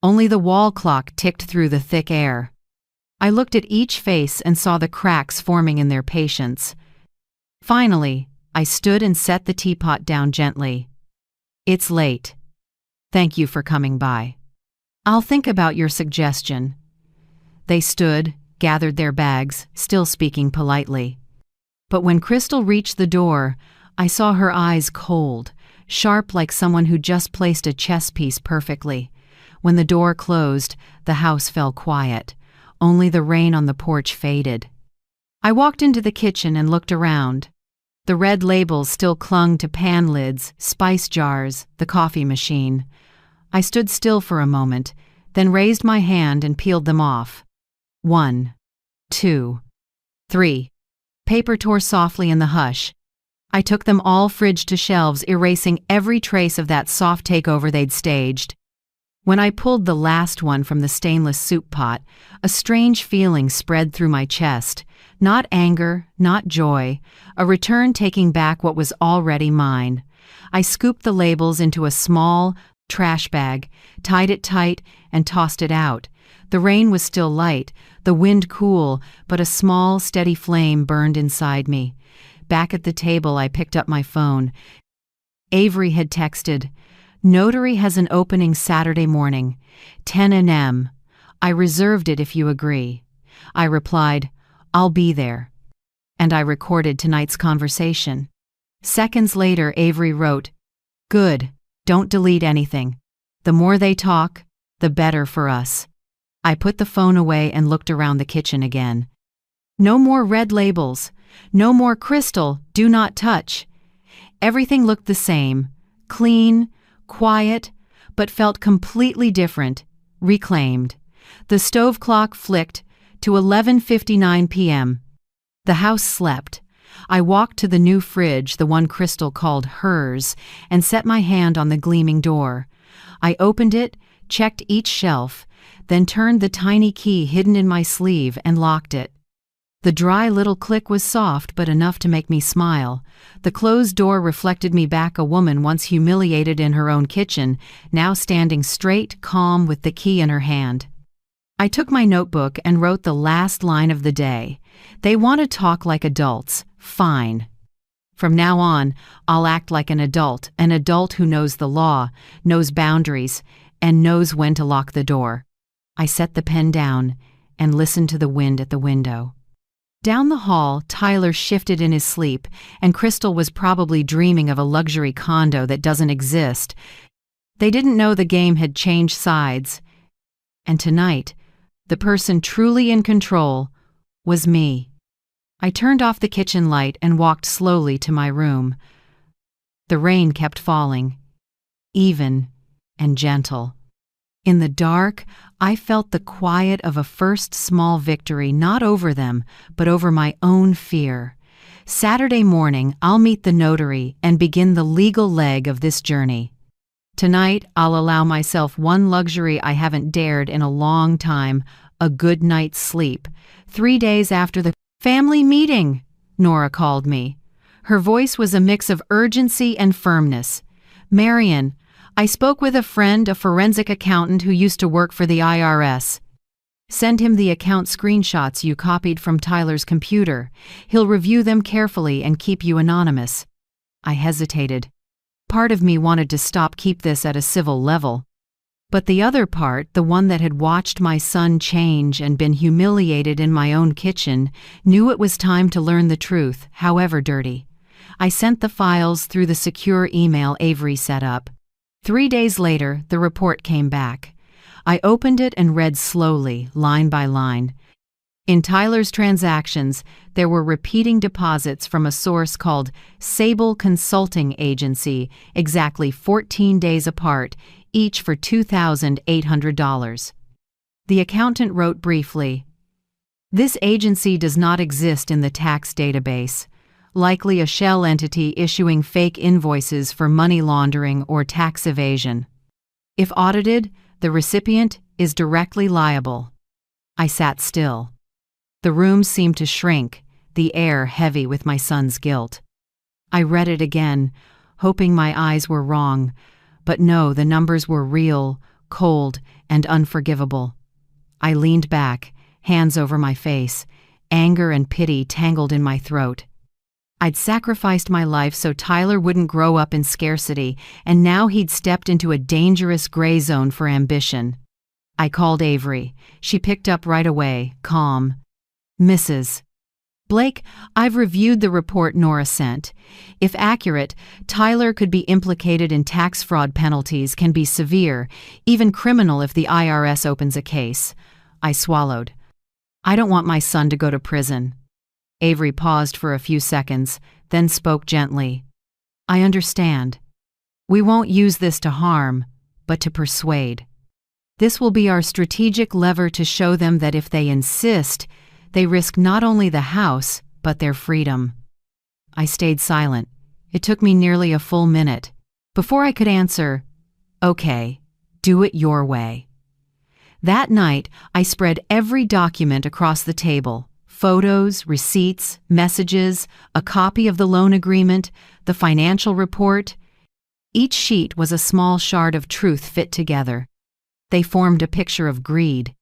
S1: Only the wall clock ticked through the thick air. I looked at each face and saw the cracks forming in their patience. Finally, I stood and set the teapot down gently. "It's late. Thank you for coming by. I'll think about your suggestion." They stood, gathered their bags, still speaking politely. But when Crystal reached the door, I saw her eyes cold, sharp like someone who just placed a chess piece perfectly. When the door closed, the house fell quiet. Only the rain on the porch faded. I walked into the kitchen and looked around. The red labels still clung to pan lids, spice jars, the coffee machine. I stood still for a moment, then raised my hand and peeled them off. 1, 2, 3. Paper tore softly in the hush. I took them all fridge to shelves, erasing every trace of that soft takeover they'd staged. When I pulled the last one from the stainless soup pot, a strange feeling spread through my chest. Not anger, not joy, a return taking back what was already mine. I scooped the labels into a small trash bag, tied it tight, and tossed it out. The rain was still light, the wind cool, but a small, steady flame burned inside me. Back at the table, I picked up my phone. Avery had texted, "Notary has an opening Saturday morning, 10 a.m. I reserved it if you agree." I replied, "I'll be there." And I recorded tonight's conversation. Seconds later, Avery wrote, "Good, don't delete anything. The more they talk, the better for us." I put the phone away and looked around the kitchen again. No more red labels. No more Crystal, do not touch. Everything looked the same, clean, quiet, but felt completely different, reclaimed. The stove clock flicked to 11:59 p.m. The house slept. I walked to the new fridge, the one Crystal called hers, and set my hand on the gleaming door. I opened it, checked each shelf, then turned the tiny key hidden in my sleeve and locked it. The dry little click was soft but enough to make me smile. The closed door reflected me back, a woman once humiliated in her own kitchen, now standing straight, calm, with the key in her hand. I took my notebook and wrote the last line of the day. "They want to talk like adults. Fine. From now on, I'll act like an adult who knows the law, knows boundaries, and knows when to lock the door." I set the pen down and listened to the wind at the window. Down the hall, Tyler shifted in his sleep, and Crystal was probably dreaming of a luxury condo that doesn't exist. They didn't know the game had changed sides. And tonight, the person truly in control was me. I turned off the kitchen light and walked slowly to my room. The rain kept falling, even and gentle. In the dark, I felt the quiet of a first small victory, not over them, but over my own fear. Saturday morning, I'll meet the notary and begin the legal leg of this journey. Tonight, I'll allow myself one luxury I haven't dared in a long time, a good night's sleep. 3 days after the family meeting, Nora called me. Her voice was a mix of urgency and firmness. "Marion, I spoke with a friend, a forensic accountant who used to work for the IRS. Send him the account screenshots you copied from Tyler's computer. He'll review them carefully and keep you anonymous." I hesitated. Part of me wanted to keep this at a civil level. But the other part, the one that had watched my son change and been humiliated in my own kitchen, knew it was time to learn the truth, however dirty. I sent the files through the secure email Avery set up. 3 days later, the report came back. I opened it and read slowly, line by line. In Tyler's transactions, there were repeating deposits from a source called Sable Consulting Agency, exactly 14 days apart, each for $2,800. The accountant wrote briefly, "This agency does not exist in the tax database, likely a shell entity issuing fake invoices for money laundering or tax evasion. If audited, the recipient is directly liable." I sat still. The room seemed to shrink, the air heavy with my son's guilt. I read it again, hoping my eyes were wrong, but no, the numbers were real, cold, and unforgivable. I leaned back, hands over my face, anger and pity tangled in my throat. I'd sacrificed my life so Tyler wouldn't grow up in scarcity, and now he'd stepped into a dangerous gray zone for ambition. I called Avery. She picked up right away, calm. "Mrs. Blake, I've reviewed the report Nora sent. If accurate, Tyler could be implicated in tax fraud. Penalties can be severe, even criminal if the IRS opens a case." I swallowed. "I don't want my son to go to prison." Avery paused for a few seconds, then spoke gently. "I understand. We won't use this to harm, but to persuade. This will be our strategic lever to show them that if they insist, they risk not only the house, but their freedom." I stayed silent. It took me nearly a full minute. Before I could answer, "Okay, do it your way." That night, I spread every document across the table: photos, receipts, messages, a copy of the loan agreement, the financial report. Each sheet was a small shard of truth fit together. They formed a picture of greed.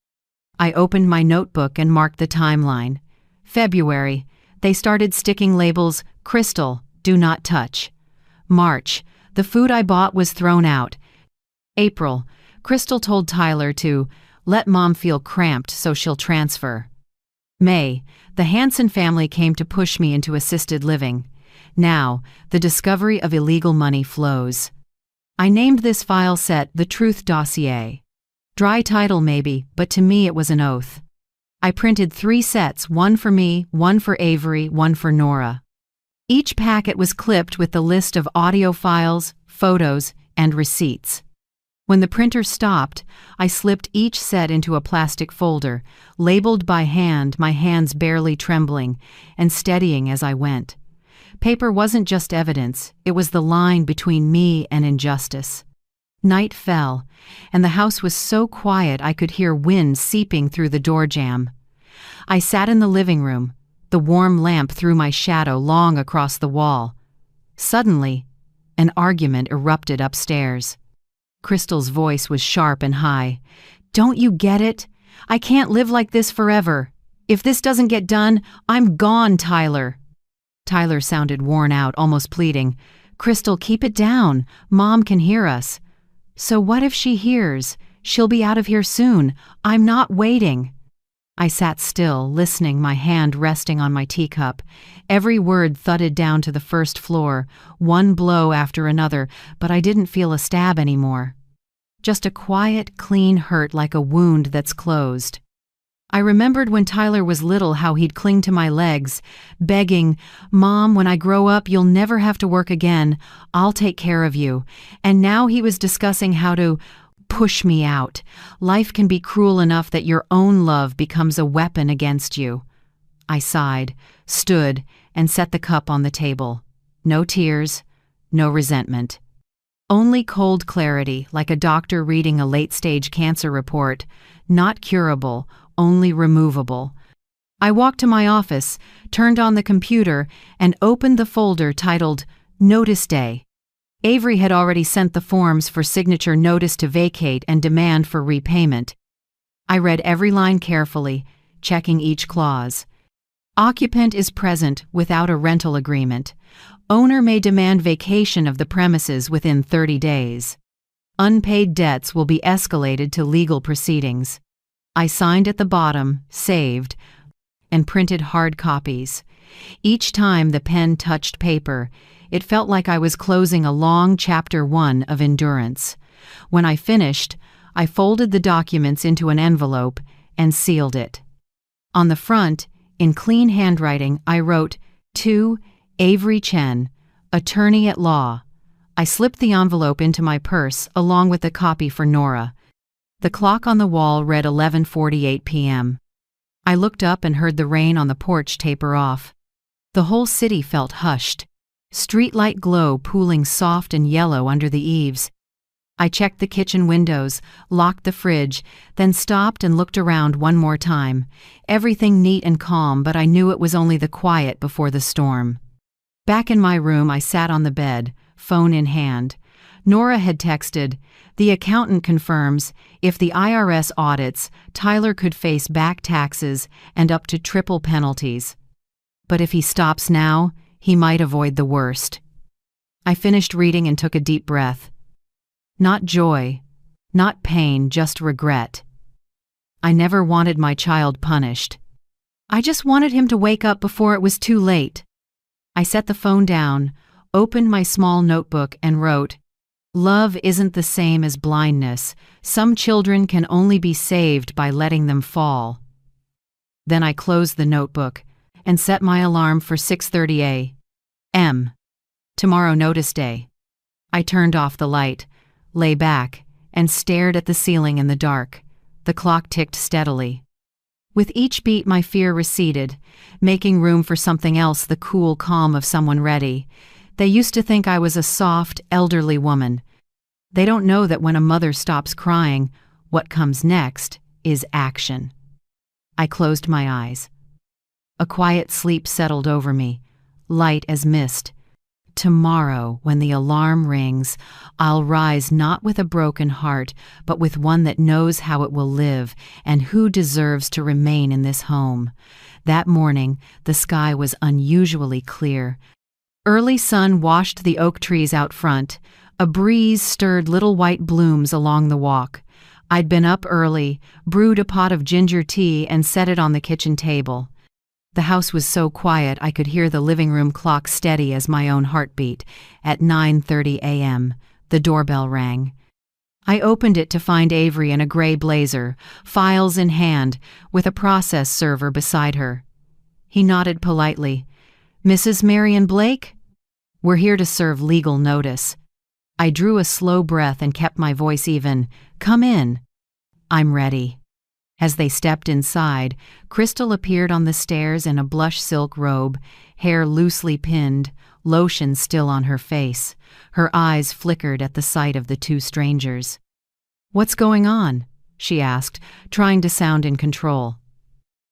S1: I opened my notebook and marked the timeline. February, they started sticking labels: "Crystal, do not touch." March, the food I bought was thrown out. April, Crystal told Tyler to let Mom feel cramped so she'll transfer. May, the Hanson family came to push me into assisted living. Now, the discovery of illegal money flows. I named this file set the Truth Dossier. Dry title maybe, but to me it was an oath. I printed 3 sets, one for me, one for Avery, one for Nora. Each packet was clipped with the list of audio files, photos, and receipts. When the printer stopped, I slipped each set into a plastic folder, labeled by hand, my hands barely trembling, and steadying as I went. Paper wasn't just evidence, it was the line between me and injustice. Night fell, and the house was so quiet I could hear wind seeping through the door jamb. I sat in the living room. The warm lamp threw my shadow long across the wall. Suddenly, an argument erupted upstairs. Crystal's voice was sharp and high. "Don't you get it? I can't live like this forever. If this doesn't get done, I'm gone, Tyler." Tyler sounded worn out, almost pleading. "Crystal, keep it down. Mom can hear us." "So what if she hears? She'll be out of here soon. I'm not waiting." I sat still, listening, my hand resting on my teacup. Every word thudded down to the first floor, one blow after another, but I didn't feel a stab anymore. Just a quiet, clean hurt like a wound that's closed. I remembered when Tyler was little how he'd cling to my legs, begging, "Mom, when I grow up, you'll never have to work again. I'll take care of you." And now he was discussing how to push me out. Life can be cruel enough that your own love becomes a weapon against you. I sighed, stood, and set the cup on the table. No tears, no resentment. Only cold clarity, like a doctor reading a late-stage cancer report. Not curable, only removable. I walked to my office, turned on the computer, and opened the folder titled Notice Day. Avery had already sent the forms for signature: notice to vacate and demand for repayment. I read every line carefully, checking each clause. Occupant is present without a rental agreement. Owner may demand vacation of the premises within 30 days. Unpaid debts will be escalated to legal proceedings. I signed at the bottom, saved, and printed hard copies. Each time the pen touched paper, it felt like I was closing a long chapter 1 of endurance. When I finished, I folded the documents into an envelope and sealed it. On the front, in clean handwriting, I wrote, "To Avery Chen, Attorney at Law." I slipped the envelope into my purse along with a copy for Nora. The clock on the wall read 11:48 p.m. I looked up and heard the rain on the porch taper off. The whole city felt hushed. Streetlight glow pooling soft and yellow under the eaves. I checked the kitchen windows, locked the fridge, then stopped and looked around one more time. Everything neat and calm, but I knew it was only the quiet before the storm. Back in my room, I sat on the bed, phone in hand. Nora had texted, "The accountant confirms, if the IRS audits, Tyler could face back taxes and up to triple penalties. But if he stops now, he might avoid the worst." I finished reading and took a deep breath. Not joy, not pain, just regret. I never wanted my child punished. I just wanted him to wake up before it was too late. I set the phone down, opened my small notebook and wrote, "Love isn't the same as blindness. Some children can only be saved by letting them fall." Then I closed the notebook and set my alarm for 6:30 a.m. Tomorrow notice day. I turned off the light, lay back, and stared at the ceiling in the dark. The clock ticked steadily. With each beat, my fear receded, making room for something else, the cool calm of someone ready. They used to think I was a soft, elderly woman. They don't know that when a mother stops crying, what comes next is action. I closed my eyes. A quiet sleep settled over me, light as mist. Tomorrow, when the alarm rings, I'll rise not with a broken heart, but with one that knows how it will live and who deserves to remain in this home. That morning, the sky was unusually clear. Early sun washed the oak trees out front. A breeze stirred little white blooms along the walk. I'd been up early, brewed a pot of ginger tea, and set it on the kitchen table. The house was so quiet I could hear the living room clock steady as my own heartbeat. At 9:30 a.m., the doorbell rang. I opened it to find Avery in a gray blazer, files in hand, with a process server beside her. He nodded politely. "Mrs. Marion Blake? We're here to serve legal notice." I drew a slow breath and kept my voice even. "Come in." "I'm ready." As they stepped inside, Crystal appeared on the stairs in a blush silk robe, hair loosely pinned, lotion still on her face. Her eyes flickered at the sight of the two strangers. "What's going on?" she asked, trying to sound in control.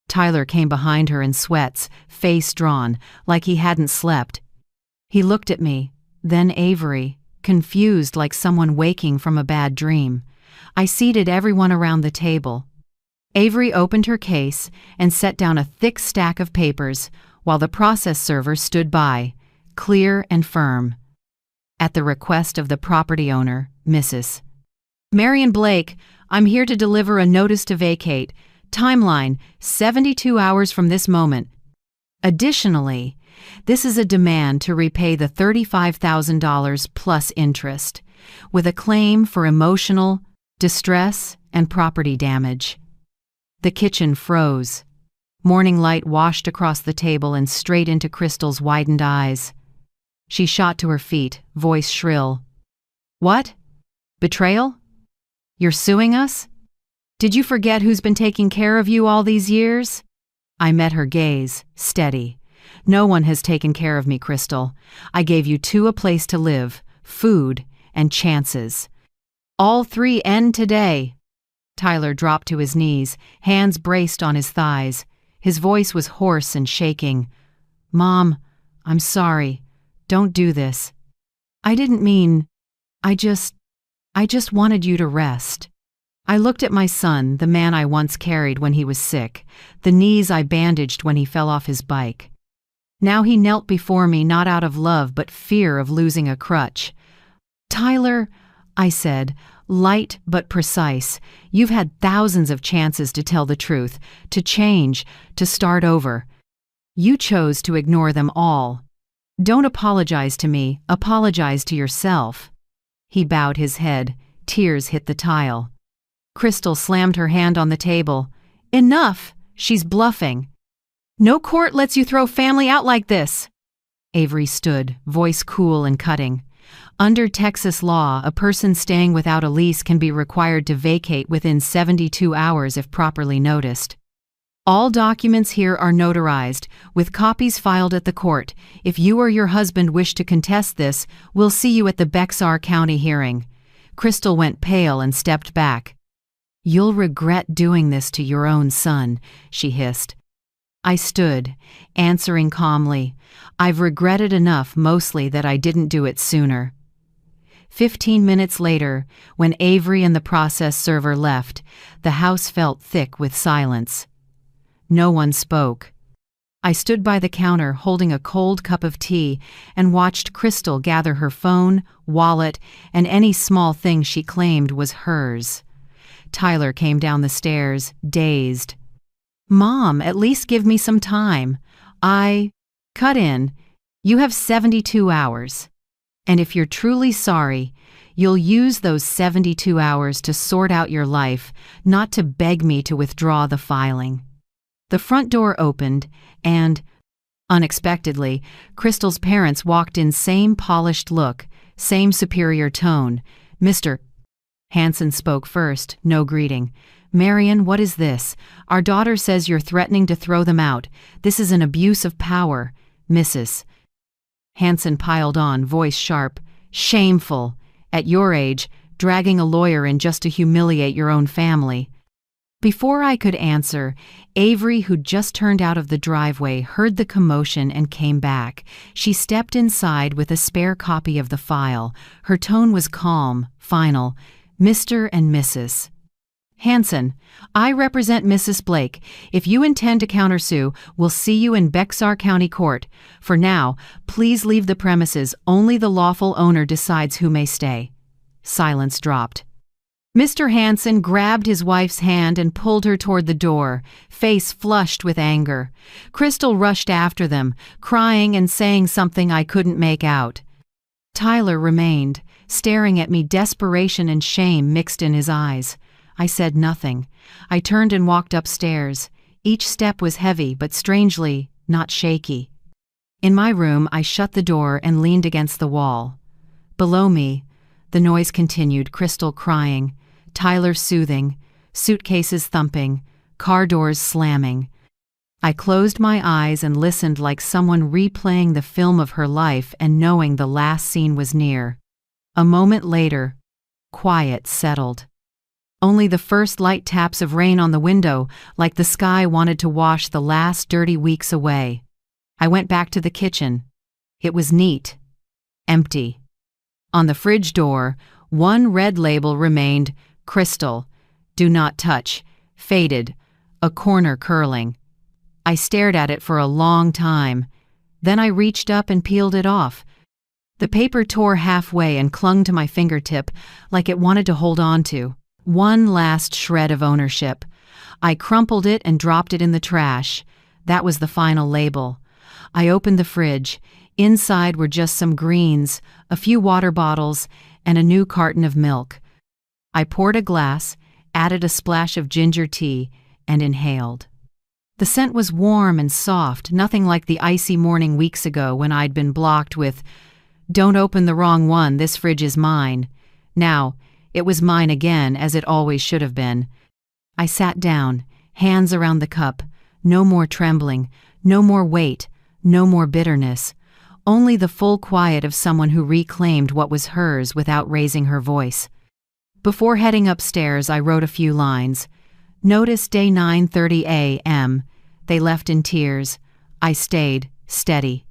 S1: Tyler came behind her in sweats, face drawn, like he hadn't slept. He looked at me, then Avery, confused like someone waking from a bad dream. I seated everyone around the table. Avery opened her case and set down a thick stack of papers, while the process server stood by, clear and firm. At the request of the property owner, Mrs. Marion Blake, I'm here to deliver a notice to vacate. Timeline, 72 hours from this moment. Additionally, this is a demand to repay the $35,000 plus interest, with a claim for emotional distress and property damage. The kitchen froze. Morning light washed across the table and straight into Crystal's widened eyes. She shot to her feet, voice shrill. "What? Betrayal? You're suing us? Did you forget who's been taking care of you all these years?" I met her gaze, steady. "No one has taken care of me, Crystal. I gave you a place to live, food, and chances. All three end today." Tyler dropped to his knees, hands braced on his thighs. His voice was hoarse and shaking. "Mom, I'm sorry. Don't do this. I didn't mean. I just wanted you to rest." I looked at my son, the man I once carried when he was sick, the knees I bandaged when he fell off his bike. Now he knelt before me not out of love but fear of losing a crutch. "Tyler," I said, light but precise, "you've had thousands of chances to tell the truth, to change, to start over. You chose to ignore them all. Don't apologize to me, apologize to yourself." He bowed his head, tears hit the tile. Crystal slammed her hand on the table. "Enough!" She's bluffing. No court lets you throw family out like this. Avery stood, voice cool and cutting. Under Texas law, a person staying without a lease can be required to vacate within 72 hours if properly noticed. All documents here are notarized, with copies filed at the court. If you or your husband wish to contest this, we'll see you at the Bexar County hearing. Crystal went pale and stepped back. You'll regret doing this to your own son, she hissed. I stood, answering calmly. I've regretted enough, mostly that I didn't do it sooner. 15 minutes later, when Avery and the process server left, the house felt thick with silence. No one spoke. I stood by the counter holding a cold cup of tea and watched Crystal gather her phone, wallet, and any small thing she claimed was hers. Tyler came down the stairs, dazed. Mom, at least give me some time. Cut in. You have 72 hours. And if you're truly sorry, you'll use those 72 hours to sort out your life, not to beg me to withdraw the filing. The front door opened, and, unexpectedly, Crystal's parents walked in. Same polished look, same superior tone. Mr. Hansen spoke first, no greeting. Marion, what is this? Our daughter says you're threatening to throw them out. This is an abuse of power. Mrs. Hansen piled on, voice sharp. Shameful. At your age, dragging a lawyer in just to humiliate your own family. Before I could answer, Avery, who'd just turned out of the driveway, heard the commotion and came back. She stepped inside with a spare copy of the file. Her tone was calm, final. Mr. and Mrs. Hansen, I represent Mrs. Blake. If you intend to countersue, we'll see you in Bexar County Court. For now, please leave the premises. Only the lawful owner decides who may stay. Silence dropped. Mr. Hansen grabbed his wife's hand and pulled her toward the door, face flushed with anger. Crystal rushed after them, crying and saying something I couldn't make out. Tyler remained, staring at me, desperation and shame mixed in his eyes. I said nothing. I turned and walked upstairs. Each step was heavy, but strangely, not shaky. In my room, I shut the door and leaned against the wall. Below me, the noise continued, Crystal crying, Tyler soothing, suitcases thumping, car doors slamming. I closed my eyes and listened like someone replaying the film of her life and knowing the last scene was near. A moment later, quiet settled. Only the first light taps of rain on the window, like the sky wanted to wash the last dirty weeks away. I went back to the kitchen. It was neat. Empty. On the fridge door, one red label remained, Crystal, do not touch, faded, a corner curling. I stared at it for a long time. Then I reached up and peeled it off. The paper tore halfway and clung to my fingertip like it wanted to hold on to. One last shred of ownership. I crumpled it and dropped it in the trash. That was the final label. I opened the fridge. Inside were just some greens, a few water bottles, and a new carton of milk. I poured a glass, added a splash of ginger tea, and inhaled. The scent was warm and soft, nothing like the icy morning weeks ago when I'd been blocked with, "Don't open the wrong one, this fridge is mine." Now, it was mine again, as it always should have been. I sat down, hands around the cup. No more trembling, no more weight, no more bitterness. Only the full quiet of someone who reclaimed what was hers without raising her voice. Before heading upstairs, I wrote a few lines. Notice day 9:30 a.m. They left in tears. I stayed, steady.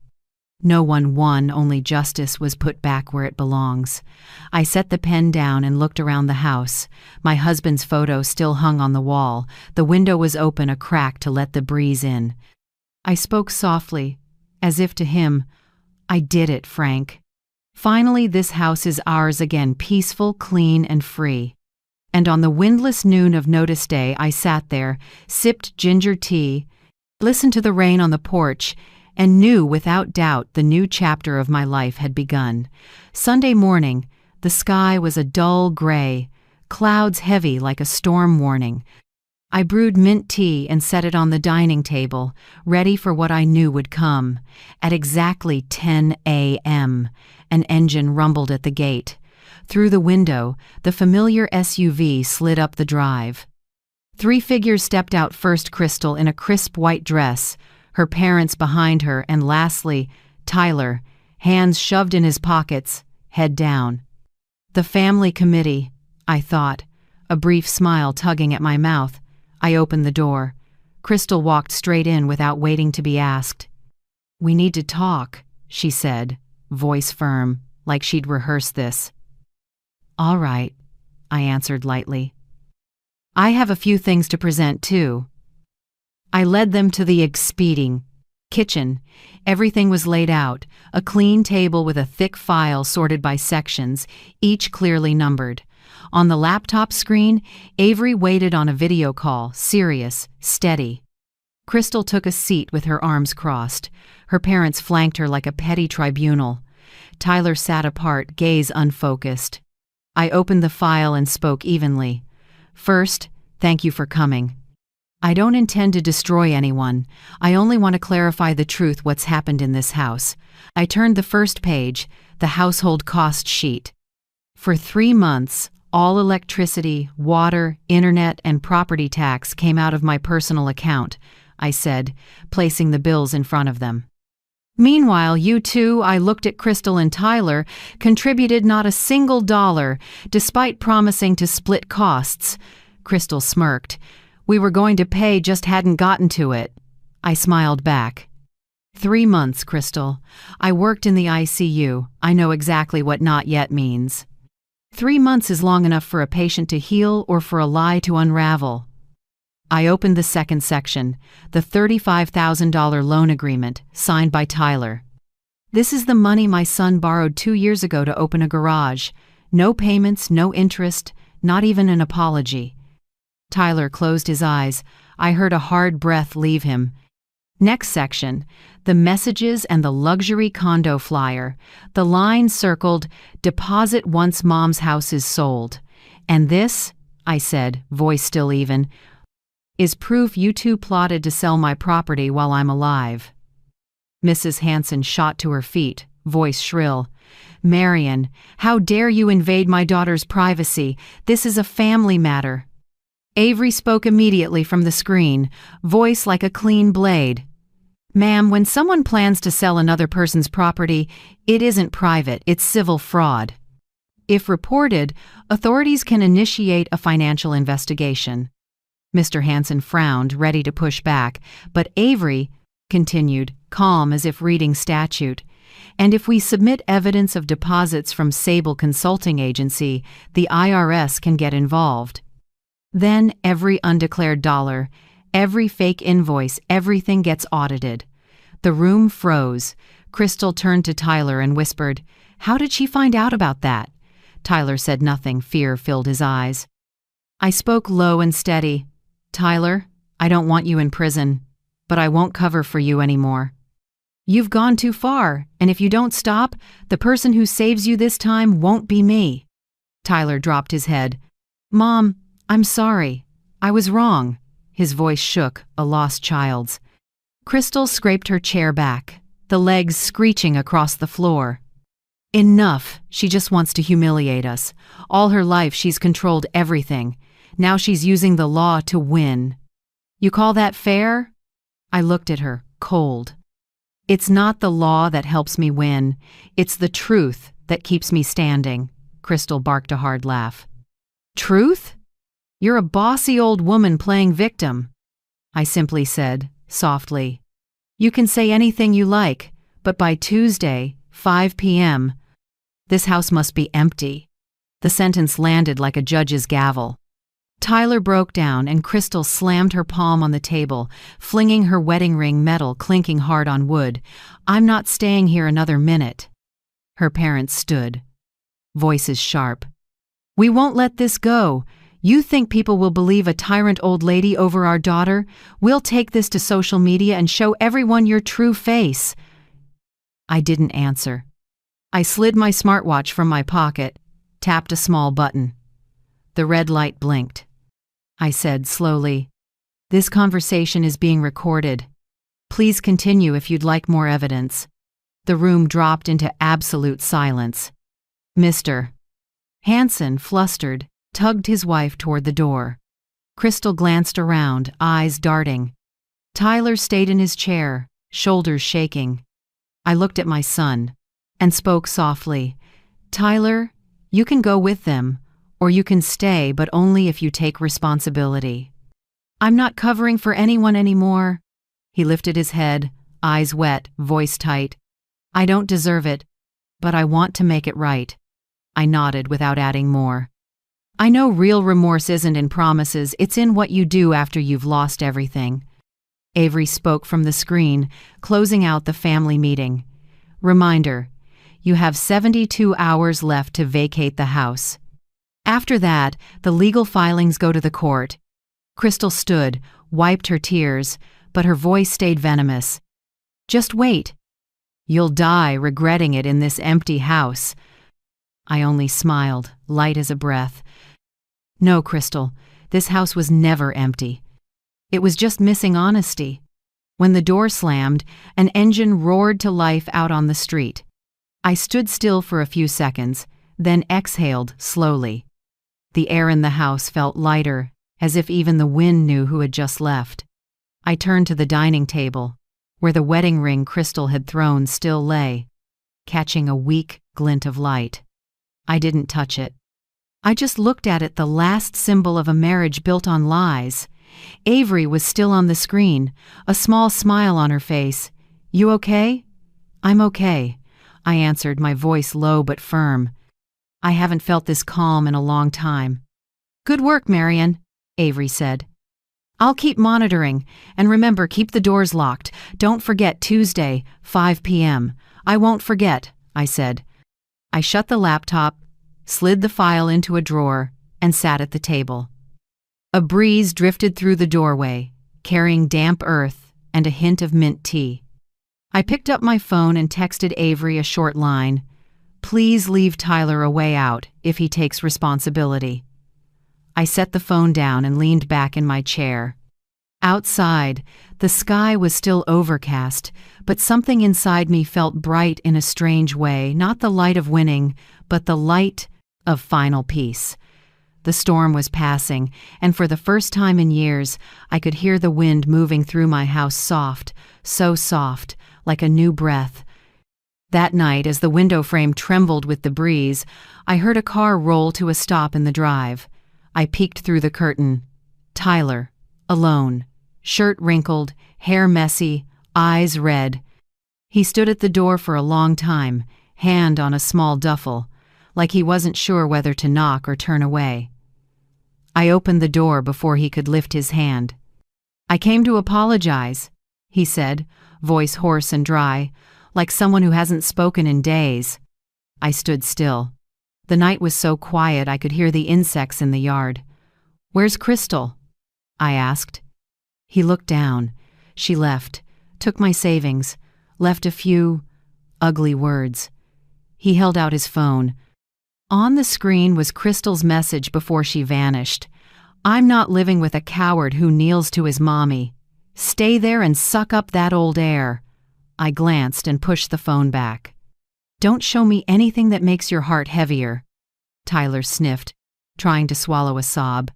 S1: No one won, only justice was put back where it belongs. I set the pen down and looked around the house. My husband's photo still hung on the wall. The window was open a crack to let the breeze in. I spoke softly, as if to him. I did it, Frank. Finally, this house is ours again, peaceful, clean, and free. And on the windless noon of notice day, I sat there, sipped ginger tea, listened to the rain on the porch, and knew without doubt the new chapter of my life had begun. Sunday morning, the sky was a dull gray, clouds heavy like a storm warning. I brewed mint tea and set it on the dining table, ready for what I knew would come. At exactly 10 a.m., an engine rumbled at the gate. Through the window, the familiar SUV slid up the drive. 3 figures stepped out first: Crystal in a crisp white dress, her parents behind her, and lastly, Tyler, hands shoved in his pockets, head down. The family committee, I thought, a brief smile tugging at my mouth. I opened the door. Crystal walked straight in without waiting to be asked. "We need to talk," she said, voice firm, like she'd rehearsed this. "All right," I answered lightly. "I have a few things to present, too." I led them to the expeding kitchen. Everything was laid out, a clean table with a thick file sorted by sections, each clearly numbered. On the laptop screen, Avery waited on a video call, serious, steady. Crystal took a seat with her arms crossed. Her parents flanked her like a petty tribunal. Tyler sat apart, gaze unfocused. I opened the file and spoke evenly. "First, thank you for coming. I don't intend to destroy anyone. I only want to clarify the truth what's happened in this house." I turned the first page, the household cost sheet. For 3 months, all electricity, water, internet, and property tax came out of my personal account, I said, placing the bills in front of them. "Meanwhile, you two," I looked at Crystal and Tyler, "contributed not a single dollar, despite promising to split costs." Crystal smirked. "We were going to pay, just hadn't gotten to it." I smiled back. 3 months, Crystal. I worked in the ICU. I know exactly what not yet means. 3 months is long enough for a patient to heal or for a lie to unravel. I opened the second section, the $35,000 loan agreement, signed by Tyler. "This is the money my son borrowed 2 years ago to open a garage. No payments, no interest, not even an apology." Tyler closed his eyes. I heard a hard breath leave him. Next section, the messages and the luxury condo flyer. The line circled, "Deposit once mom's house is sold." "And this," I said, voice still even, "is proof you two plotted to sell my property while I'm alive." Mrs. Hanson shot to her feet, voice shrill. "Marion, how dare you invade my daughter's privacy? This is a family matter." Avery spoke immediately from the screen, voice like a clean blade. "Ma'am, when someone plans to sell another person's property, it isn't private, it's civil fraud. If reported, authorities can initiate a financial investigation." Mr. Hanson frowned, ready to push back, but Avery continued, calm as if reading statute. "And if we submit evidence of deposits from Sable Consulting Agency, the IRS can get involved. Then every undeclared dollar, every fake invoice, everything gets audited." The room froze. Crystal turned to Tyler and whispered, "How did she find out about that?" Tyler said nothing. Fear filled his eyes. I spoke low and steady. "Tyler, I don't want you in prison, but I won't cover for you anymore. You've gone too far, and if you don't stop, the person who saves you this time won't be me." Tyler dropped his head. "Mom, I'm sorry. I was wrong." His voice shook, a lost child's. Crystal scraped her chair back, the legs screeching across the floor. "Enough. She just wants to humiliate us. All her life she's controlled everything. Now she's using the law to win. You call that fair?" I looked at her, cold. "It's not the law that helps me win. It's the truth that keeps me standing." Crystal barked a hard laugh. "Truth? You're a bossy old woman playing victim." I simply said, softly, "You can say anything you like, but by Tuesday, 5 p.m., this house must be empty." The sentence landed like a judge's gavel. Tyler broke down and Crystal slammed her palm on the table, flinging her wedding ring metal clinking hard on wood. "I'm not staying here another minute." Her parents stood, voices sharp. "We won't let this go. You think people will believe a tyrant old lady over our daughter? We'll take this to social media and show everyone your true face." I didn't answer. I slid my smartwatch from my pocket, tapped a small button. The red light blinked. I said slowly, This conversation is being recorded. Please continue if you'd like more evidence. The room dropped into absolute silence. Mr. Hanson, flustered, tugged his wife toward the door. Crystal glanced around, eyes darting. Tyler stayed in his chair, shoulders shaking. I looked at my son and spoke softly. Tyler, you can go with them, or you can stay, but only if you take responsibility. I'm not covering for anyone anymore. He lifted his head, eyes wet, voice tight. I don't deserve it, but I want to make it right. I nodded without adding more. I know real remorse isn't in promises, it's in what you do after you've lost everything. Avery spoke from the screen, closing out the family meeting. Reminder, you have 72 hours left to vacate the house. After that, the legal filings go to the court. Crystal stood, wiped her tears, but her voice stayed venomous. Just wait. You'll die regretting it in this empty house. I only smiled, light as a breath. No, Crystal, this house was never empty. It was just missing honesty. When the door slammed, an engine roared to life out on the street. I stood still for a few seconds, then exhaled slowly. The air in the house felt lighter, as if even the wind knew who had just left. I turned to the dining table, where the wedding ring Crystal had thrown still lay, catching a weak glint of light. I didn't touch it. I just looked at it, the last symbol of a marriage built on lies. Avery was still on the screen, a small smile on her face. You okay? I'm okay, I answered, my voice low but firm. I haven't felt this calm in a long time. Good work, Marion, Avery said. I'll keep monitoring, and remember, keep the doors locked. Don't forget Tuesday, 5 p.m. I won't forget, I said. I shut the laptop, slid the file into a drawer, and sat at the table. A breeze drifted through the doorway, carrying damp earth and a hint of mint tea. I picked up my phone and texted Avery a short line. Please leave Tyler a way out if he takes responsibility. I set the phone down and leaned back in my chair. Outside, the sky was still overcast, but something inside me felt bright in a strange way, not the light of winning, but the light of final peace. The storm was passing, and for the first time in years, I could hear the wind moving through my house soft, so soft, like a new breath. That night, as the window frame trembled with the breeze, I heard a car roll to a stop in the drive. I peeked through the curtain. Tyler, alone, shirt wrinkled, hair messy, eyes red. He stood at the door for a long time, hand on a small duffel, like he wasn't sure whether to knock or turn away. I opened the door before he could lift his hand. I came to apologize, he said, voice hoarse and dry, like someone who hasn't spoken in days. I stood still. The night was so quiet I could hear the insects in the yard. Where's Crystal? I asked. He looked down. She left, took my savings, left a few ugly words. He held out his phone. On the screen was Crystal's message before she vanished. I'm not living with a coward who kneels to his mommy. Stay there and suck up that old air. I glanced and pushed the phone back. Don't show me anything that makes your heart heavier. Tyler sniffed, trying to swallow a sob.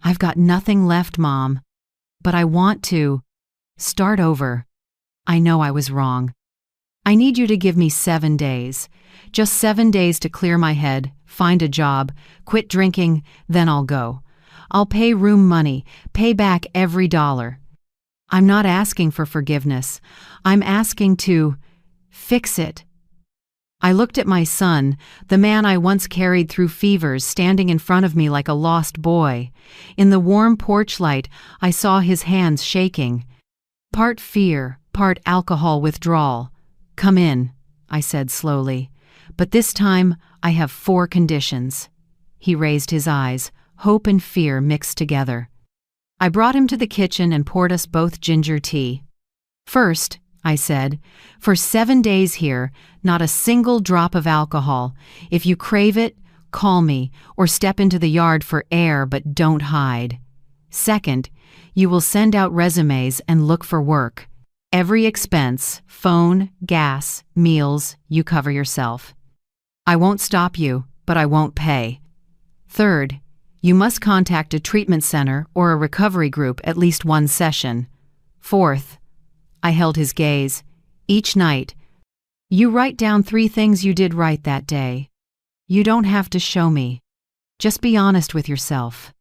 S1: I've got nothing left, Mom. But I want to start over. I know I was wrong. I need you to give me 7 days. Just 7 days to clear my head, find a job, quit drinking, then I'll go. I'll pay room money, pay back every dollar. I'm not asking for forgiveness. I'm asking to fix it. I looked at my son, the man I once carried through fevers, standing in front of me like a lost boy. In the warm porch light, I saw his hands shaking. Part fear, part alcohol withdrawal. Come in, I said slowly. But this time, I have 4 conditions. He raised his eyes, hope and fear mixed together. I brought him to the kitchen and poured us both ginger tea. First, I said, for 7 days here, not a single drop of alcohol. If you crave it, call me, or step into the yard for air, but don't hide. Second, you will send out resumes and look for work. Every expense, phone, gas, meals, you cover yourself. I won't stop you, but I won't pay. Third, you must contact a treatment center or a recovery group at least one session. Fourth, I held his gaze. Each night, you write down 3 things you did right that day. You don't have to show me. Just be honest with yourself.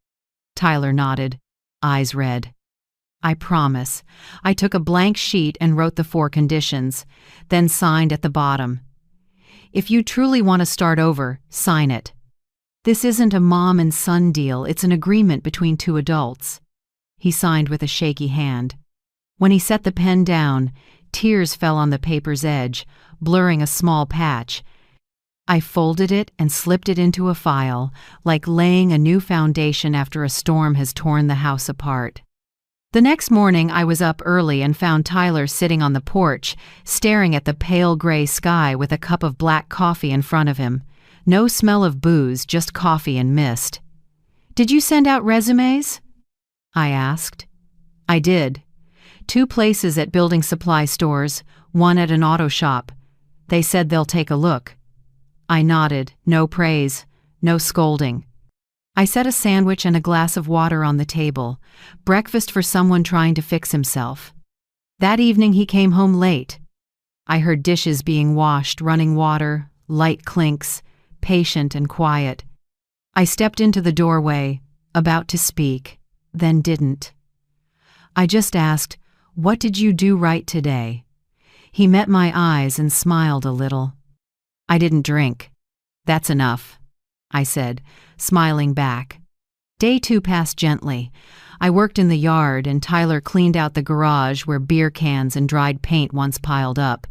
S1: Tyler nodded, eyes red. I promise. I took a blank sheet and wrote the 4 conditions, then signed at the bottom. If you truly want to start over, sign it. This isn't a mom and son deal, it's an agreement between 2 adults. He signed with a shaky hand. When he set the pen down, tears fell on the paper's edge, blurring a small patch. I folded it and slipped it into a file, like laying a new foundation after a storm has torn the house apart. The next morning I was up early and found Tyler sitting on the porch, staring at the pale gray sky with a cup of black coffee in front of him. No smell of booze, just coffee and mist. "Did you send out resumes?" I asked. "I did. 2 places at building supply stores, 1 at an auto shop. They said they'll take a look." I nodded, no praise, no scolding. I set a sandwich and a glass of water on the table, breakfast for someone trying to fix himself. That evening he came home late. I heard dishes being washed, running water, light clinks, patient and quiet. I stepped into the doorway, about to speak, then didn't. I just asked, "What did you do right today?" He met my eyes and smiled a little. "I didn't drink." "That's enough," I said, smiling back. Day 2 passed gently. I worked in the yard and Tyler cleaned out the garage where beer cans and dried paint once piled up.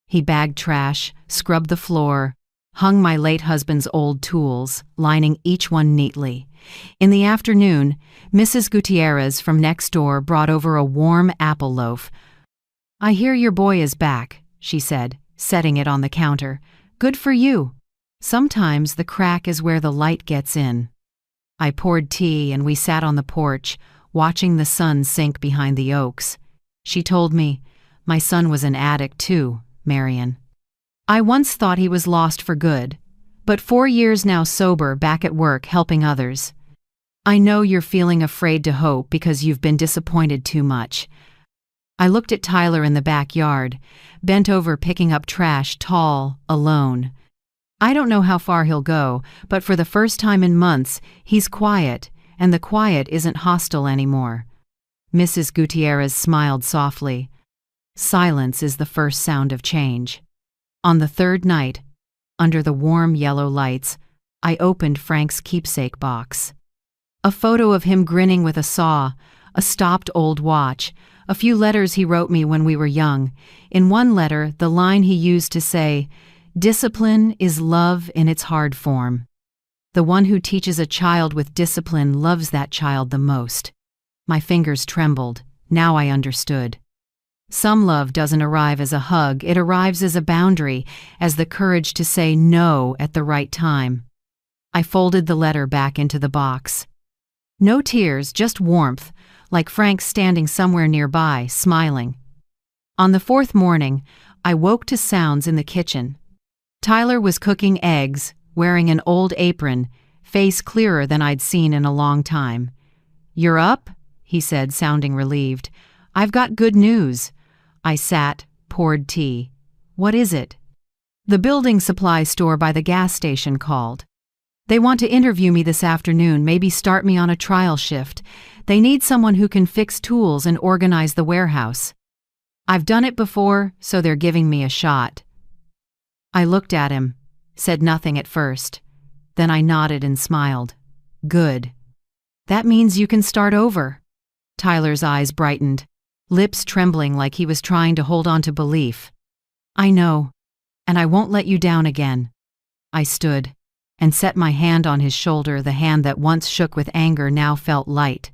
S1: He bagged trash, scrubbed the floor, hung my late husband's old tools, lining each one neatly. In the afternoon, Mrs. Gutierrez from next door brought over a warm apple loaf. "I hear your boy is back," she said, setting it on the counter. "Good for you. Sometimes the crack is where the light gets in." I poured tea and we sat on the porch, watching the sun sink behind the oaks. She told me, "My son was an addict too, Marion. I once thought he was lost for good, but 4 years now sober, back at work helping others. I know you're feeling afraid to hope because you've been disappointed too much." I looked at Tyler in the backyard, bent over picking up trash, tall, alone. I don't know how far he'll go, but for the first time in months, he's quiet, and the quiet isn't hostile anymore. Mrs. Gutierrez smiled softly. Silence is the first sound of change. On the 3rd night, under the warm yellow lights, I opened Frank's keepsake box. A photo of him grinning with a saw, a stopped old watch, a few letters he wrote me when we were young. In one letter, the line he used to say, "Discipline is love in its hard form. The one who teaches a child with discipline loves that child the most." My fingers trembled. Now I understood. Some love doesn't arrive as a hug, it arrives as a boundary, as the courage to say no at the right time. I folded the letter back into the box. No tears, just warmth, like Frank standing somewhere nearby, smiling. On the 4th morning, I woke to sounds in the kitchen. Tyler was cooking eggs, wearing an old apron, face clearer than I'd seen in a long time. "You're up?" he said, sounding relieved. "I've got good news." I sat, poured tea. "What is it?" "The building supply store by the gas station called. They want to interview me this afternoon, maybe start me on a trial shift. They need someone who can fix tools and organize the warehouse. I've done it before, so they're giving me a shot." I looked at him, said nothing at first. Then I nodded and smiled. "Good. That means you can start over." Tyler's eyes brightened, lips trembling like he was trying to hold on to belief. "I know, and I won't let you down again." I stood and set my hand on his shoulder. The hand that once shook with anger now felt light.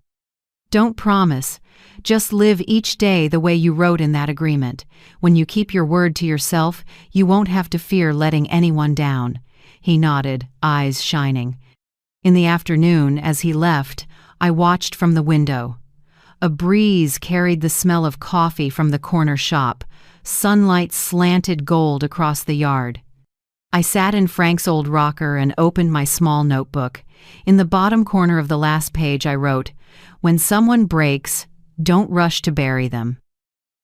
S1: "Don't promise. Just live each day the way you wrote in that agreement. When you keep your word to yourself, you won't have to fear letting anyone down." He nodded, eyes shining. In the afternoon, as he left, I watched from the window. A breeze carried the smell of coffee from the corner shop. Sunlight slanted gold across the yard. I sat in Frank's old rocker and opened my small notebook. In the bottom corner of the last page I wrote, "When someone breaks, don't rush to bury them.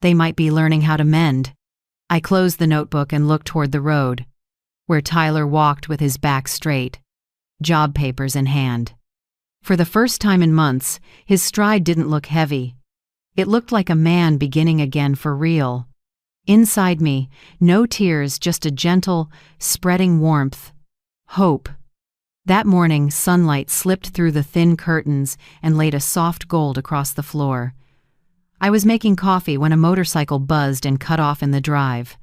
S1: They might be learning how to mend." I closed the notebook and looked toward the road, where Tyler walked with his back straight, job papers in hand. For the first time in months, his stride didn't look heavy. It looked like a man beginning again for real. Inside me, no tears, just a gentle, spreading warmth. Hope. That morning, sunlight slipped through the thin curtains and laid a soft gold across the floor. I was making coffee when a motorcycle buzzed and cut off in the drive.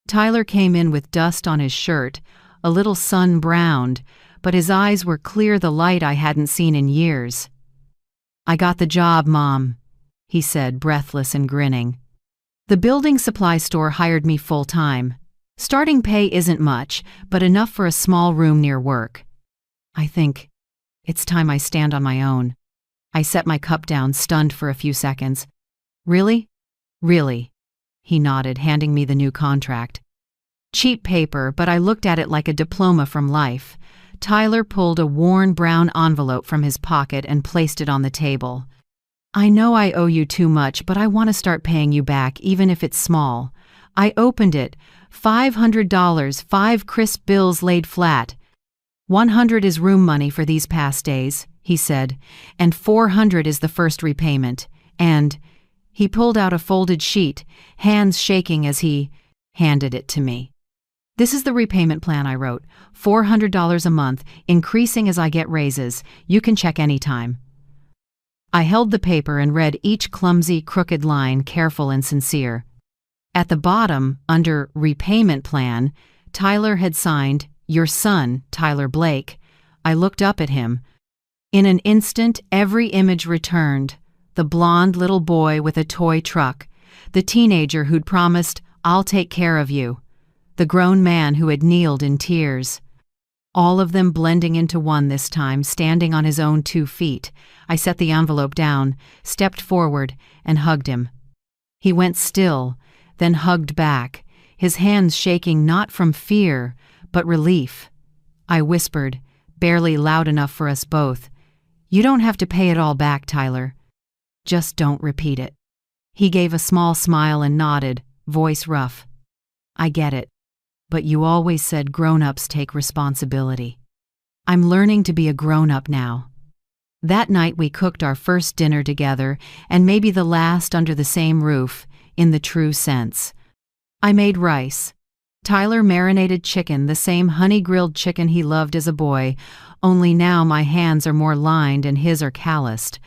S1: Tyler came in with dust on his shirt, a little sun-browned, but his eyes were clear, the light I hadn't seen in years. "I got the job, Mom," he said, breathless and grinning. "The building supply store hired me full-time. Starting pay isn't much, but enough for a small room near work. I think it's time I stand on my own." I set my cup down, stunned for a few seconds. "Really? Really?" He nodded, handing me the new contract. Cheap paper, but I looked at it like a diploma from life. Tyler pulled a worn brown envelope from his pocket and placed it on the table. "I know I owe you too much, but I want to start paying you back, even if it's small." I opened it. $500, 5 crisp bills laid flat. "100 is room money for these past days," he said, "and 400 is the first repayment. And—" he pulled out a folded sheet, hands shaking as he handed it to me. "This is the repayment plan I wrote. $400 a month, increasing as I get raises. You can check anytime." I held the paper and read each clumsy, crooked line, careful and sincere. At the bottom, under Repayment Plan, Tyler had signed, "Your son, Tyler Blake." I looked up at him. In an instant, every image returned. The blonde little boy with a toy truck. The teenager who'd promised, "I'll take care of you." The grown man who had kneeled in tears. All of them blending into one this time, standing on his own 2 feet. I set the envelope down, stepped forward, and hugged him. He went still, then hugged back, his hands shaking not from fear, but relief. I whispered, barely loud enough for us both, "You don't have to pay it all back, Tyler. Just don't repeat it." He gave a small smile and nodded, voice rough. "I get it. But you always said grown-ups take responsibility. I'm learning to be a grown-up now." That night we cooked our first dinner together, and maybe the last under the same roof, in the true sense. I made rice. Tyler marinated chicken, the same honey-grilled chicken he loved as a boy, only now my hands are more lined and his are calloused.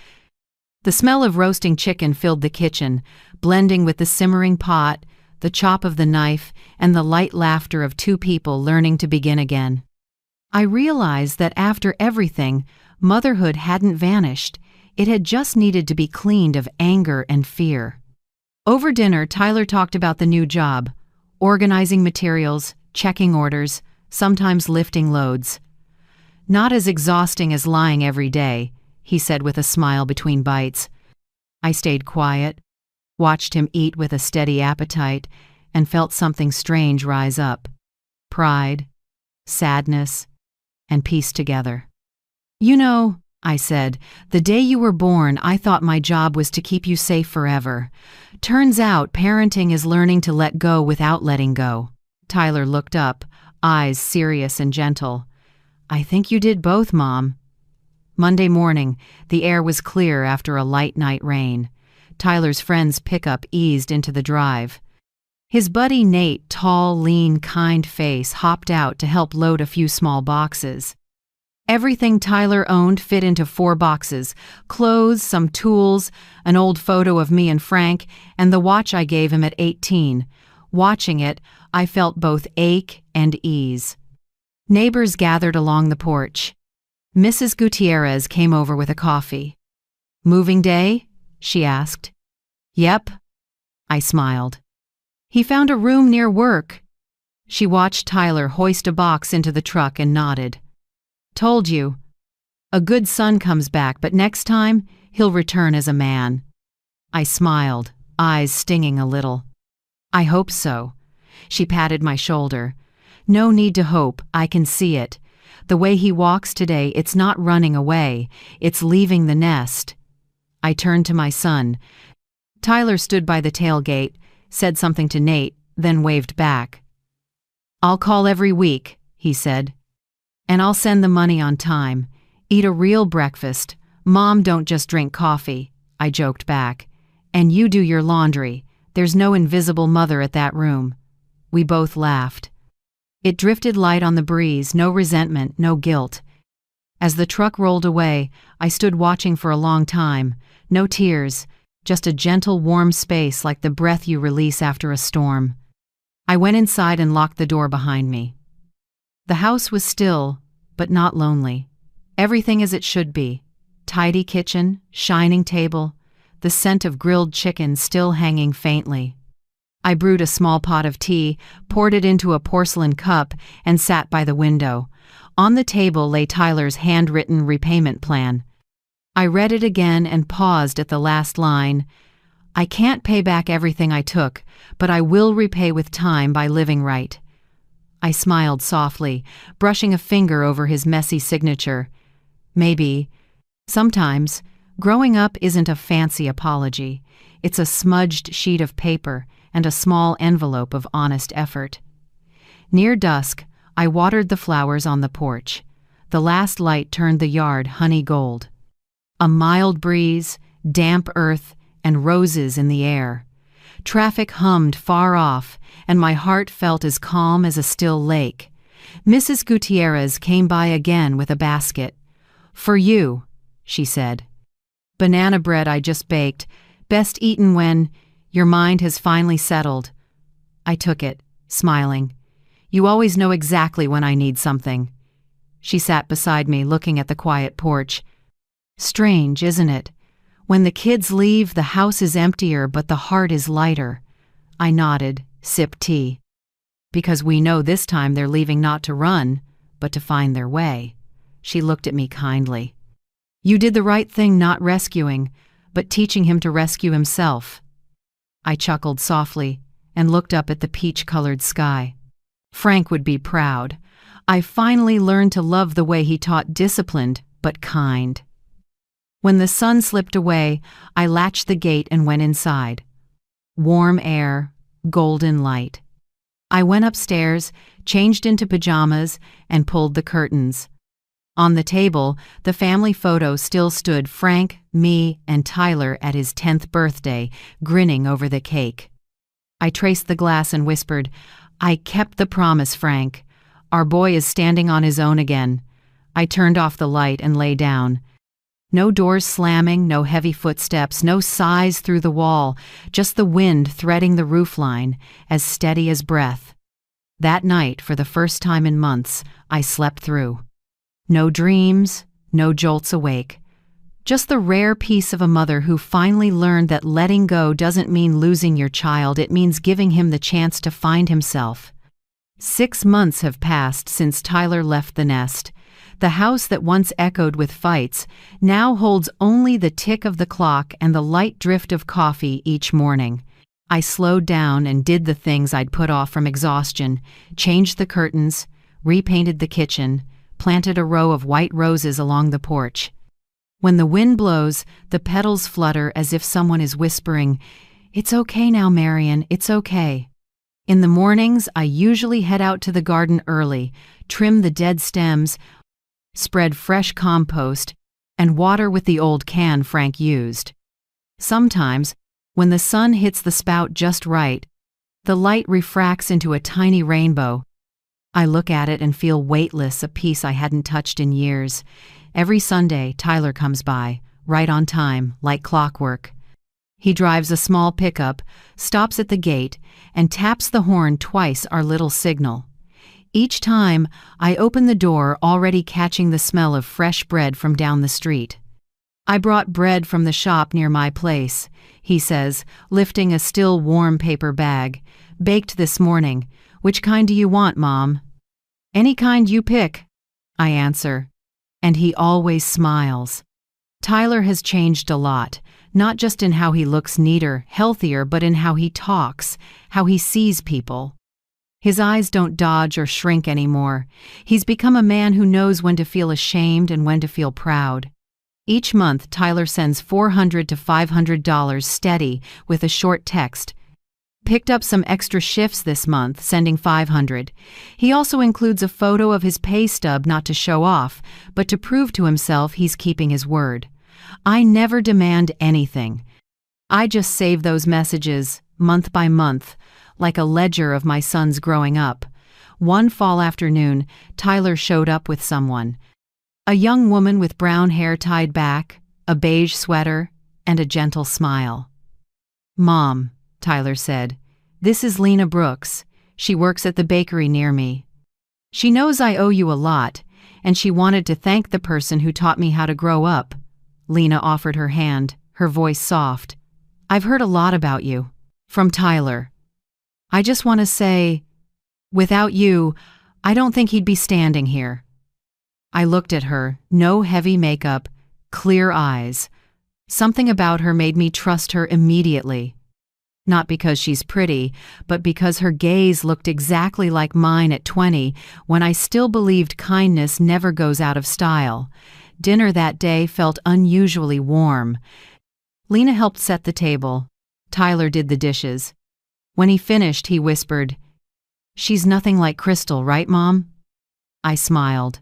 S1: The smell of roasting chicken filled the kitchen, blending with the simmering pot, the chop of the knife, and the light laughter of 2 people learning to begin again. I realized that after everything, motherhood hadn't vanished. It had just needed to be cleaned of anger and fear. Over dinner, Tyler talked about the new job, organizing materials, checking orders, sometimes lifting loads. "Not as exhausting as lying every day," he said with a smile between bites. I stayed quiet, watched him eat with a steady appetite, and felt something strange rise up. Pride, sadness, and peace together. "You know," I said, "the day you were born, I thought my job was to keep you safe forever. Turns out parenting is learning to let go without letting go." Tyler looked up, eyes serious and gentle. "I think you did both, Mom." Monday morning, the air was clear after a light night rain. Tyler's friend's pickup eased into the drive. His buddy Nate, tall, lean, kind face, hopped out to help load a few small boxes. Everything Tyler owned fit into 4 boxes: clothes, some tools, an old photo of me and Frank, and the watch I gave him at 18. Watching it, I felt both ache and ease. Neighbors gathered along the porch. Mrs. Gutierrez came over with a coffee. "Moving day?" she asked. "Yep." I smiled. "He found a room near work." She watched Tyler hoist a box into the truck and nodded. "Told you." A good son comes back, but next time, he'll return as a man. I smiled, eyes stinging a little. I hope so. She patted my shoulder. No need to hope, I can see it. The way he walks today, it's not running away, it's leaving the nest. I turned to my son. Tyler stood by the tailgate, said something to Nate, then waved back. I'll call every week, he said. And I'll send the money on time. Eat a real breakfast. Mom don't just drink coffee, I joked back. And you do your laundry. There's no invisible mother at that room. We both laughed. It drifted light on the breeze, no resentment, no guilt. As the truck rolled away, I stood watching for a long time. No tears, just a gentle, warm space like the breath you release after a storm. I went inside and locked the door behind me. The house was still, but not lonely. Everything as it should be. Tidy kitchen, shining table, the scent of grilled chicken still hanging faintly. I brewed a small pot of tea, poured it into a porcelain cup, and sat by the window. On the table lay Tyler's handwritten repayment plan. I read it again and paused at the last line. I can't pay back everything I took, but I will repay with time by living right. I smiled softly, brushing a finger over his messy signature. Maybe, sometimes, growing up isn't a fancy apology. It's a smudged sheet of paper and a small envelope of honest effort. Near dusk, I watered the flowers on the porch. The last light turned the yard honey gold. A mild breeze, damp earth, and roses in the air. Traffic hummed far off, and my heart felt as calm as a still lake. Mrs. Gutierrez came by again with a basket. For you, she said. Banana bread I just baked, best eaten when your mind has finally settled. I took it, smiling. You always know exactly when I need something. She sat beside me, looking at the quiet porch. Strange, isn't it? When the kids leave, the house is emptier, but the heart is lighter. I nodded, sipped tea. Because we know this time they're leaving not to run, but to find their way. She looked at me kindly. You did the right thing not rescuing, but teaching him to rescue himself. I chuckled softly and looked up at the peach-colored sky. Frank would be proud. I finally learned to love the way he taught disciplined but kind. When the sun slipped away, I latched the gate and went inside. Warm air, golden light. I went upstairs, changed into pajamas, and pulled the curtains. On the table, the family photo still stood, Frank, me, and Tyler at his 10th birthday, grinning over the cake. I traced the glass and whispered, I kept the promise, Frank. Our boy is standing on his own again. I turned off the light and lay down. No doors slamming, no heavy footsteps, no sighs through the wall, just the wind threading the roofline, as steady as breath. That night, for the first time in months, I slept through. No dreams, no jolts awake. Just the rare peace of a mother who finally learned that letting go doesn't mean losing your child, it means giving him the chance to find himself. 6 months have passed since Tyler left the nest. The house that once echoed with fights now holds only the tick of the clock and the light drift of coffee each morning. I slowed down and did the things I'd put off from exhaustion, changed the curtains, repainted the kitchen, planted a row of white roses along the porch. When the wind blows, the petals flutter as if someone is whispering, "It's okay now, Marion, it's okay." In the mornings, I usually head out to the garden early, trim the dead stems, spread fresh compost, and water with the old can Frank used. Sometimes, when the sun hits the spout just right, the light refracts into a tiny rainbow. I look at it and feel weightless, a piece I hadn't touched in years. Every Sunday, Tyler comes by, right on time, like clockwork. He drives a small pickup, stops at the gate, and taps the horn twice, our little signal. Each time, I open the door, already catching the smell of fresh bread from down the street. "I brought bread from the shop near my place," he says, lifting a still warm paper bag. "Baked this morning. Which kind do you want, Mom?" "Any kind you pick," I answer. And he always smiles. Tyler has changed a lot, not just in how he looks neater, healthier, but in how he talks, how he sees people. His eyes don't dodge or shrink anymore. He's become a man who knows when to feel ashamed and when to feel proud. Each month, Tyler sends $400 to $500 steady with a short text. Picked up some extra shifts this month, sending $500. He also includes a photo of his pay stub, not to show off, but to prove to himself he's keeping his word. I never demand anything. I just save those messages, month by month, like a ledger of my son's growing up. One fall afternoon, Tyler showed up with someone. A young woman with brown hair tied back, a beige sweater, and a gentle smile. "Mom," Tyler said, "this is Lena Brooks. She works at the bakery near me. She knows I owe you a lot, and she wanted to thank the person who taught me how to grow up." Lena offered her hand, her voice soft. "I've heard a lot about you. From Tyler. I just want to say, without you, I don't think he'd be standing here." I looked at her, no heavy makeup, clear eyes. Something about her made me trust her immediately. Not because she's pretty, but because her gaze looked exactly like mine at 20, when I still believed kindness never goes out of style. Dinner that day felt unusually warm. Lena helped set the table. Tyler did the dishes. When he finished, he whispered, "She's nothing like Crystal, right, Mom?" I smiled.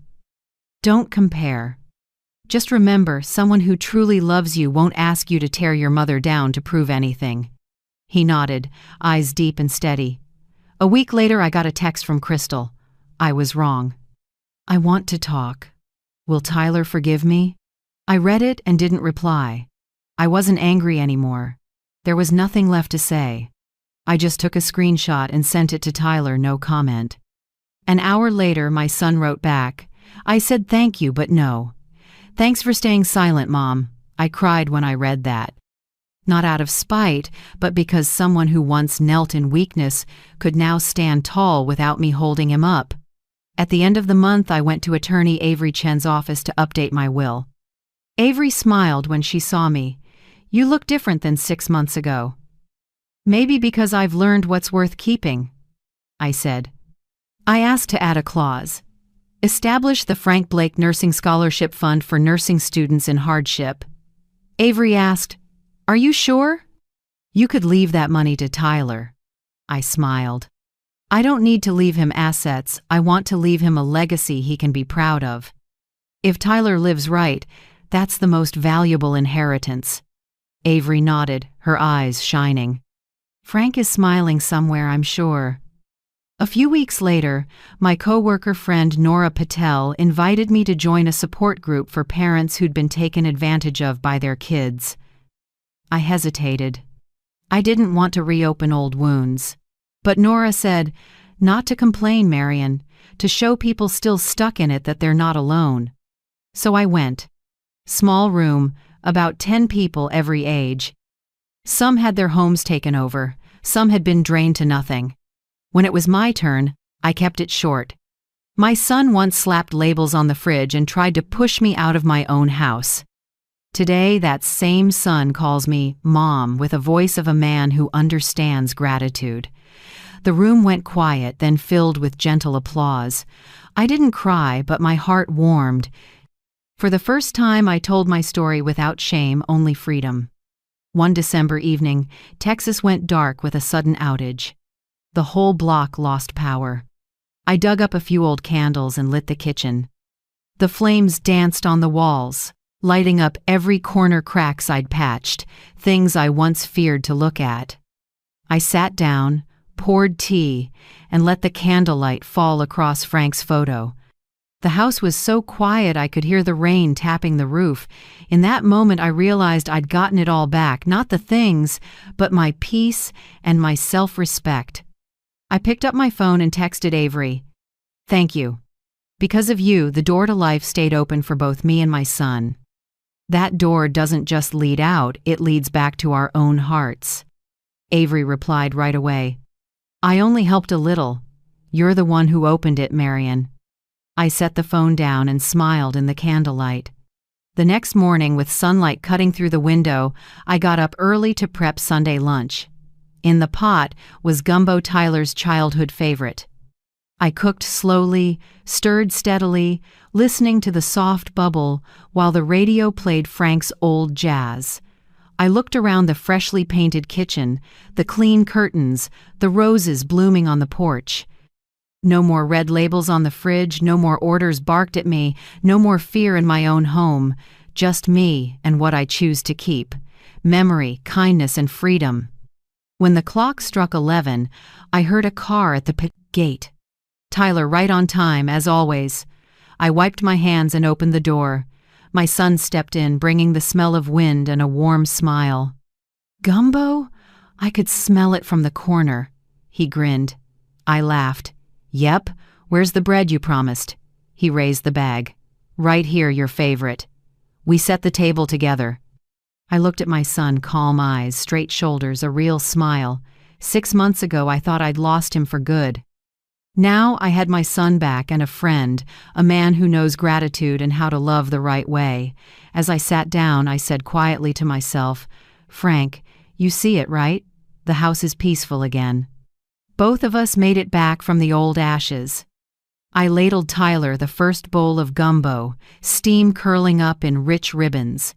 S1: "Don't compare. Just remember, someone who truly loves you won't ask you to tear your mother down to prove anything." He nodded, eyes deep and steady. A week later, I got a text from Crystal. I was wrong. "I want to talk. Will Tyler forgive me?" I read it and didn't reply. I wasn't angry anymore. There was nothing left to say. I just took a screenshot and sent it to Tyler, no comment. An hour later, my son wrote back. I said thank you, but no. "Thanks for staying silent, Mom." I cried when I read that. Not out of spite, but because someone who once knelt in weakness could now stand tall without me holding him up. At the end of the month, I went to attorney Avery Chen's office to update my will. Avery smiled when she saw me. "You look different than 6 months ago." "Maybe because I've learned what's worth keeping," I said. I asked to add a clause. Establish the Frank Blake Nursing Scholarship Fund for nursing students in hardship. Avery asked, "Are you sure?" "You could leave that money to Tyler." I smiled. "I don't need to leave him assets. I want to leave him a legacy he can be proud of. If Tyler lives right, that's the most valuable inheritance." Avery nodded, her eyes shining. "Frank is smiling somewhere, I'm sure." A few weeks later, my coworker friend Nora Patel invited me to join a support group for parents who'd been taken advantage of by their kids. I hesitated. I didn't want to reopen old wounds. But Nora said, "Not to complain, Marion, to show people still stuck in it that they're not alone." So I went. Small room, about 10 people every age. Some had their homes taken over, some had been drained to nothing. When it was my turn, I kept it short. My son once slapped labels on the fridge and tried to push me out of my own house. Today, that same son calls me Mom with a voice of a man who understands gratitude. The room went quiet, then filled with gentle applause. I didn't cry, but my heart warmed. For the first time, I told my story without shame, only freedom. One December evening, Texas went dark with a sudden outage. The whole block lost power. I dug up a few old candles and lit the kitchen. The flames danced on the walls, lighting up every corner cracks I'd patched, things I once feared to look at. I sat down, poured tea, and let the candlelight fall across Frank's photo. The house was so quiet I could hear the rain tapping the roof. In that moment I realized I'd gotten it all back, not the things, but my peace and my self-respect. I picked up my phone and texted Avery, "Thank you. Because of you, the door to life stayed open for both me and my son. That door doesn't just lead out, it leads back to our own hearts." Avery replied right away, "I only helped a little. You're the one who opened it, Marion." I set the phone down and smiled in the candlelight. The next morning, with sunlight cutting through the window, I got up early to prep Sunday lunch. In the pot was gumbo, Tyler's childhood favorite. I cooked slowly, stirred steadily, listening to the soft bubble while the radio played Frank's old jazz. I looked around the freshly painted kitchen, the clean curtains, the roses blooming on the porch. No more red labels on the fridge, no more orders barked at me, no more fear in my own home, just me and what I choose to keep. Memory, kindness, and freedom. When the clock struck 11, I heard a car at the gate. Tyler right on time, as always. I wiped my hands and opened the door. My son stepped in, bringing the smell of wind and a warm smile. "Gumbo?" I could smell it from the corner. He grinned. I laughed. "Yep, where's the bread you promised?" He raised the bag. "Right here, your favorite." We set the table together. I looked at my son, calm eyes, straight shoulders, a real smile. 6 months ago, I thought I'd lost him for good. Now I had my son back and a friend, a man who knows gratitude and how to love the right way. As I sat down, I said quietly to myself, "Frank, you see it, right? The house is peaceful again. Both of us made it back from the old ashes." I ladled Tyler the first bowl of gumbo, steam curling up in rich ribbons.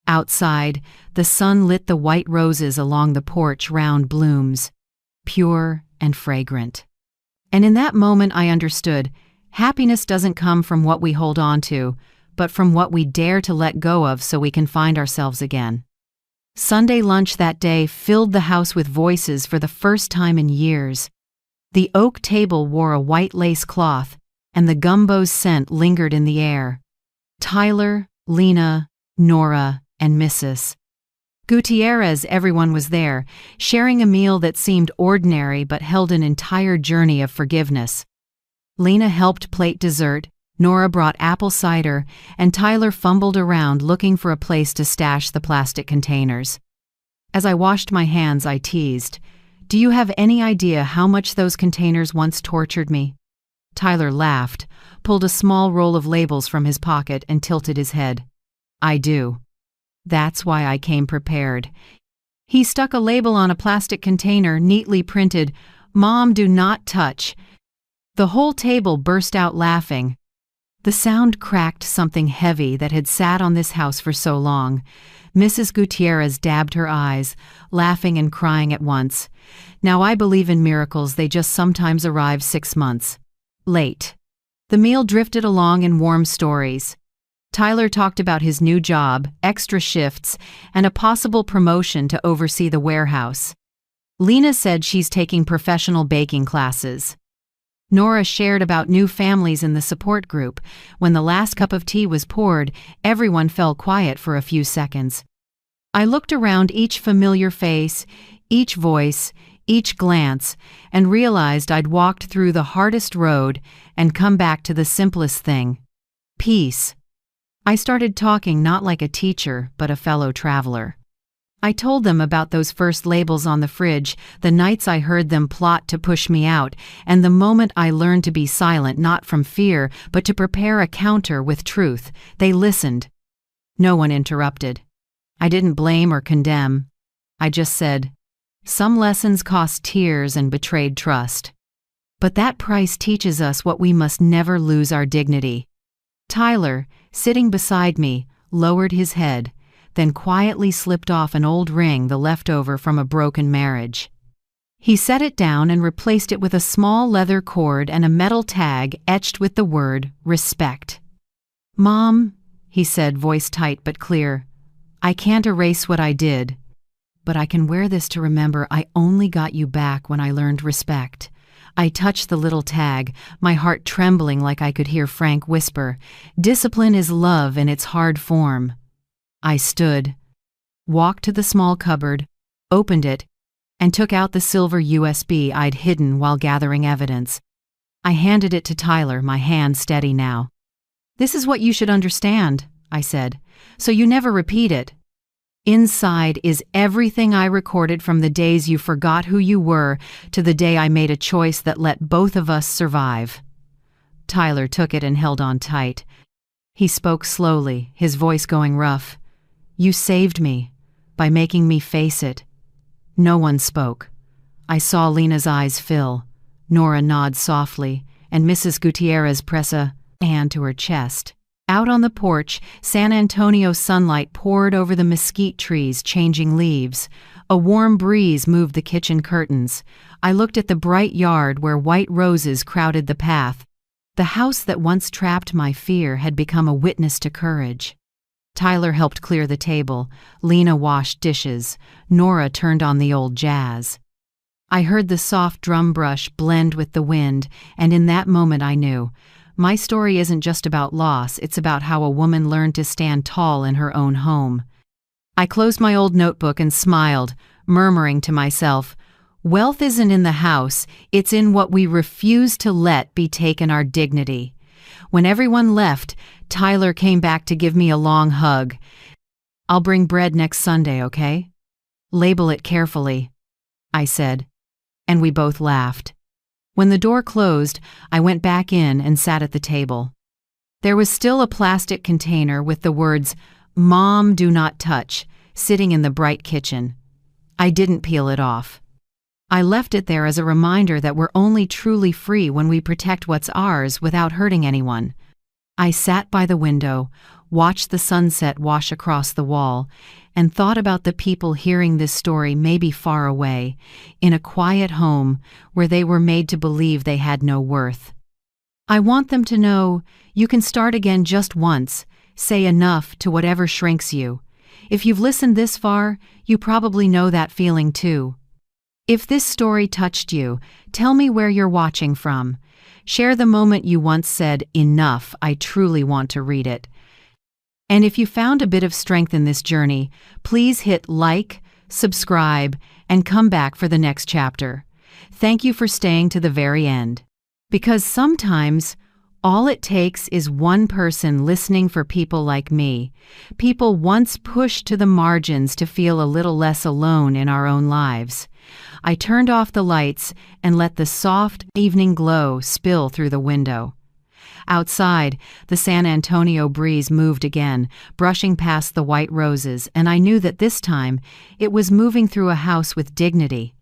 S1: Outside, the sun lit the white roses along the porch, round blooms, pure and fragrant. And in that moment I understood, happiness doesn't come from what we hold on to, but from what we dare to let go of so we can find ourselves again. Sunday lunch that day filled the house with voices for the first time in years. The oak table wore a white lace cloth, and the gumbo's scent lingered in the air. Tyler, Lina, Nora, and Mrs. Gutierrez, everyone was there, sharing a meal that seemed ordinary but held an entire journey of forgiveness. Lina helped plate dessert, Nora brought apple cider, and Tyler fumbled around looking for a place to stash the plastic containers. As I washed my hands, I teased, "Do you have any idea how much those containers once tortured me?" Tyler laughed, pulled a small roll of labels from his pocket, and tilted his head. "I do. That's why I came prepared." He stuck a label on a plastic container, neatly printed, "Mom, do not touch." The whole table burst out laughing. The sound cracked something heavy that had sat on this house for so long. Mrs. Gutierrez dabbed her eyes, laughing and crying at once. Now I believe in miracles, they just sometimes arrive 6 months late. The meal drifted along in warm stories. Tyler talked about his new job, extra shifts, and a possible promotion to oversee the warehouse. Lina said she's taking professional baking classes. Nora shared about new families in the support group. When the last cup of tea was poured, everyone fell quiet for a few seconds. I looked around each familiar face, each voice, each glance, and realized I'd walked through the hardest road and come back to the simplest thing: peace. I started talking not like a teacher, but a fellow traveler. I told them about those first labels on the fridge, the nights I heard them plot to push me out, and the moment I learned to be silent, not from fear, but to prepare a counter with truth. They listened. No one interrupted. I didn't blame or condemn. I just said, "Some lessons cost tears and betrayed trust. But that price teaches us what we must never lose: our dignity." Tyler, sitting beside me, lowered his head, then quietly slipped off an old ring, the leftover from a broken marriage. He set it down and replaced it with a small leather cord and a metal tag etched with the word respect. "Mom," he said, voice tight but clear, "I can't erase what I did, but I can wear this to remember I only got you back when I learned respect." I touched the little tag, my heart trembling like I could hear Frank whisper, "Discipline is love in its hard form." I stood, walked to the small cupboard, opened it, and took out the silver USB I'd hidden while gathering evidence. I handed it to Tyler, my hand steady now. "This is what you should understand," I said, "so you never repeat it. Inside is everything I recorded from the days you forgot who you were to the day I made a choice that let both of us survive." Tyler took it and held on tight. He spoke slowly, his voice going rough. "You saved me, by making me face it." No one spoke. I saw Lena's eyes fill, Nora nod softly, and Mrs. Gutierrez press a hand to her chest. Out on the porch, San Antonio sunlight poured over the mesquite trees, changing leaves. A warm breeze moved the kitchen curtains. I looked at the bright yard where white roses crowded the path. The house that once trapped my fear had become a witness to courage. Tyler helped clear the table. Lena washed dishes. Nora turned on the old jazz. I heard the soft drum brush blend with the wind, and in that moment I knew, my story isn't just about loss, it's about how a woman learned to stand tall in her own home. I closed my old notebook and smiled, murmuring to myself, "Wealth isn't in the house, it's in what we refuse to let be taken our dignity." When everyone left, Tyler came back to give me a long hug. "I'll bring bread next Sunday, okay? Label it carefully," I said, and we both laughed. When the door closed, I went back in and sat at the table. There was still a plastic container with the words, "Mom, do not touch," sitting in the bright kitchen. I didn't peel it off. I left it there as a reminder that we're only truly free when we protect what's ours without hurting anyone. I sat by the window, watched the sunset wash across the wall, and thought about the people hearing this story maybe far away, in a quiet home where they were made to believe they had no worth. I want them to know you can start again just once, say enough to whatever shrinks you. If you've listened this far, you probably know that feeling too. If this story touched you, tell me where you're watching from. Share the moment you once said, "Enough, I truly want to read it." And if you found a bit of strength in this journey, please hit like, subscribe, and come back for the next chapter. Thank you for staying to the very end. Because sometimes, all it takes is one person listening for people like me, people once pushed to the margins to feel a little less alone in our own lives. I turned off the lights and let the soft evening glow spill through the window. Outside, the San Antonio breeze moved again, brushing past the white roses, and I knew that this time it was moving through a house with dignity.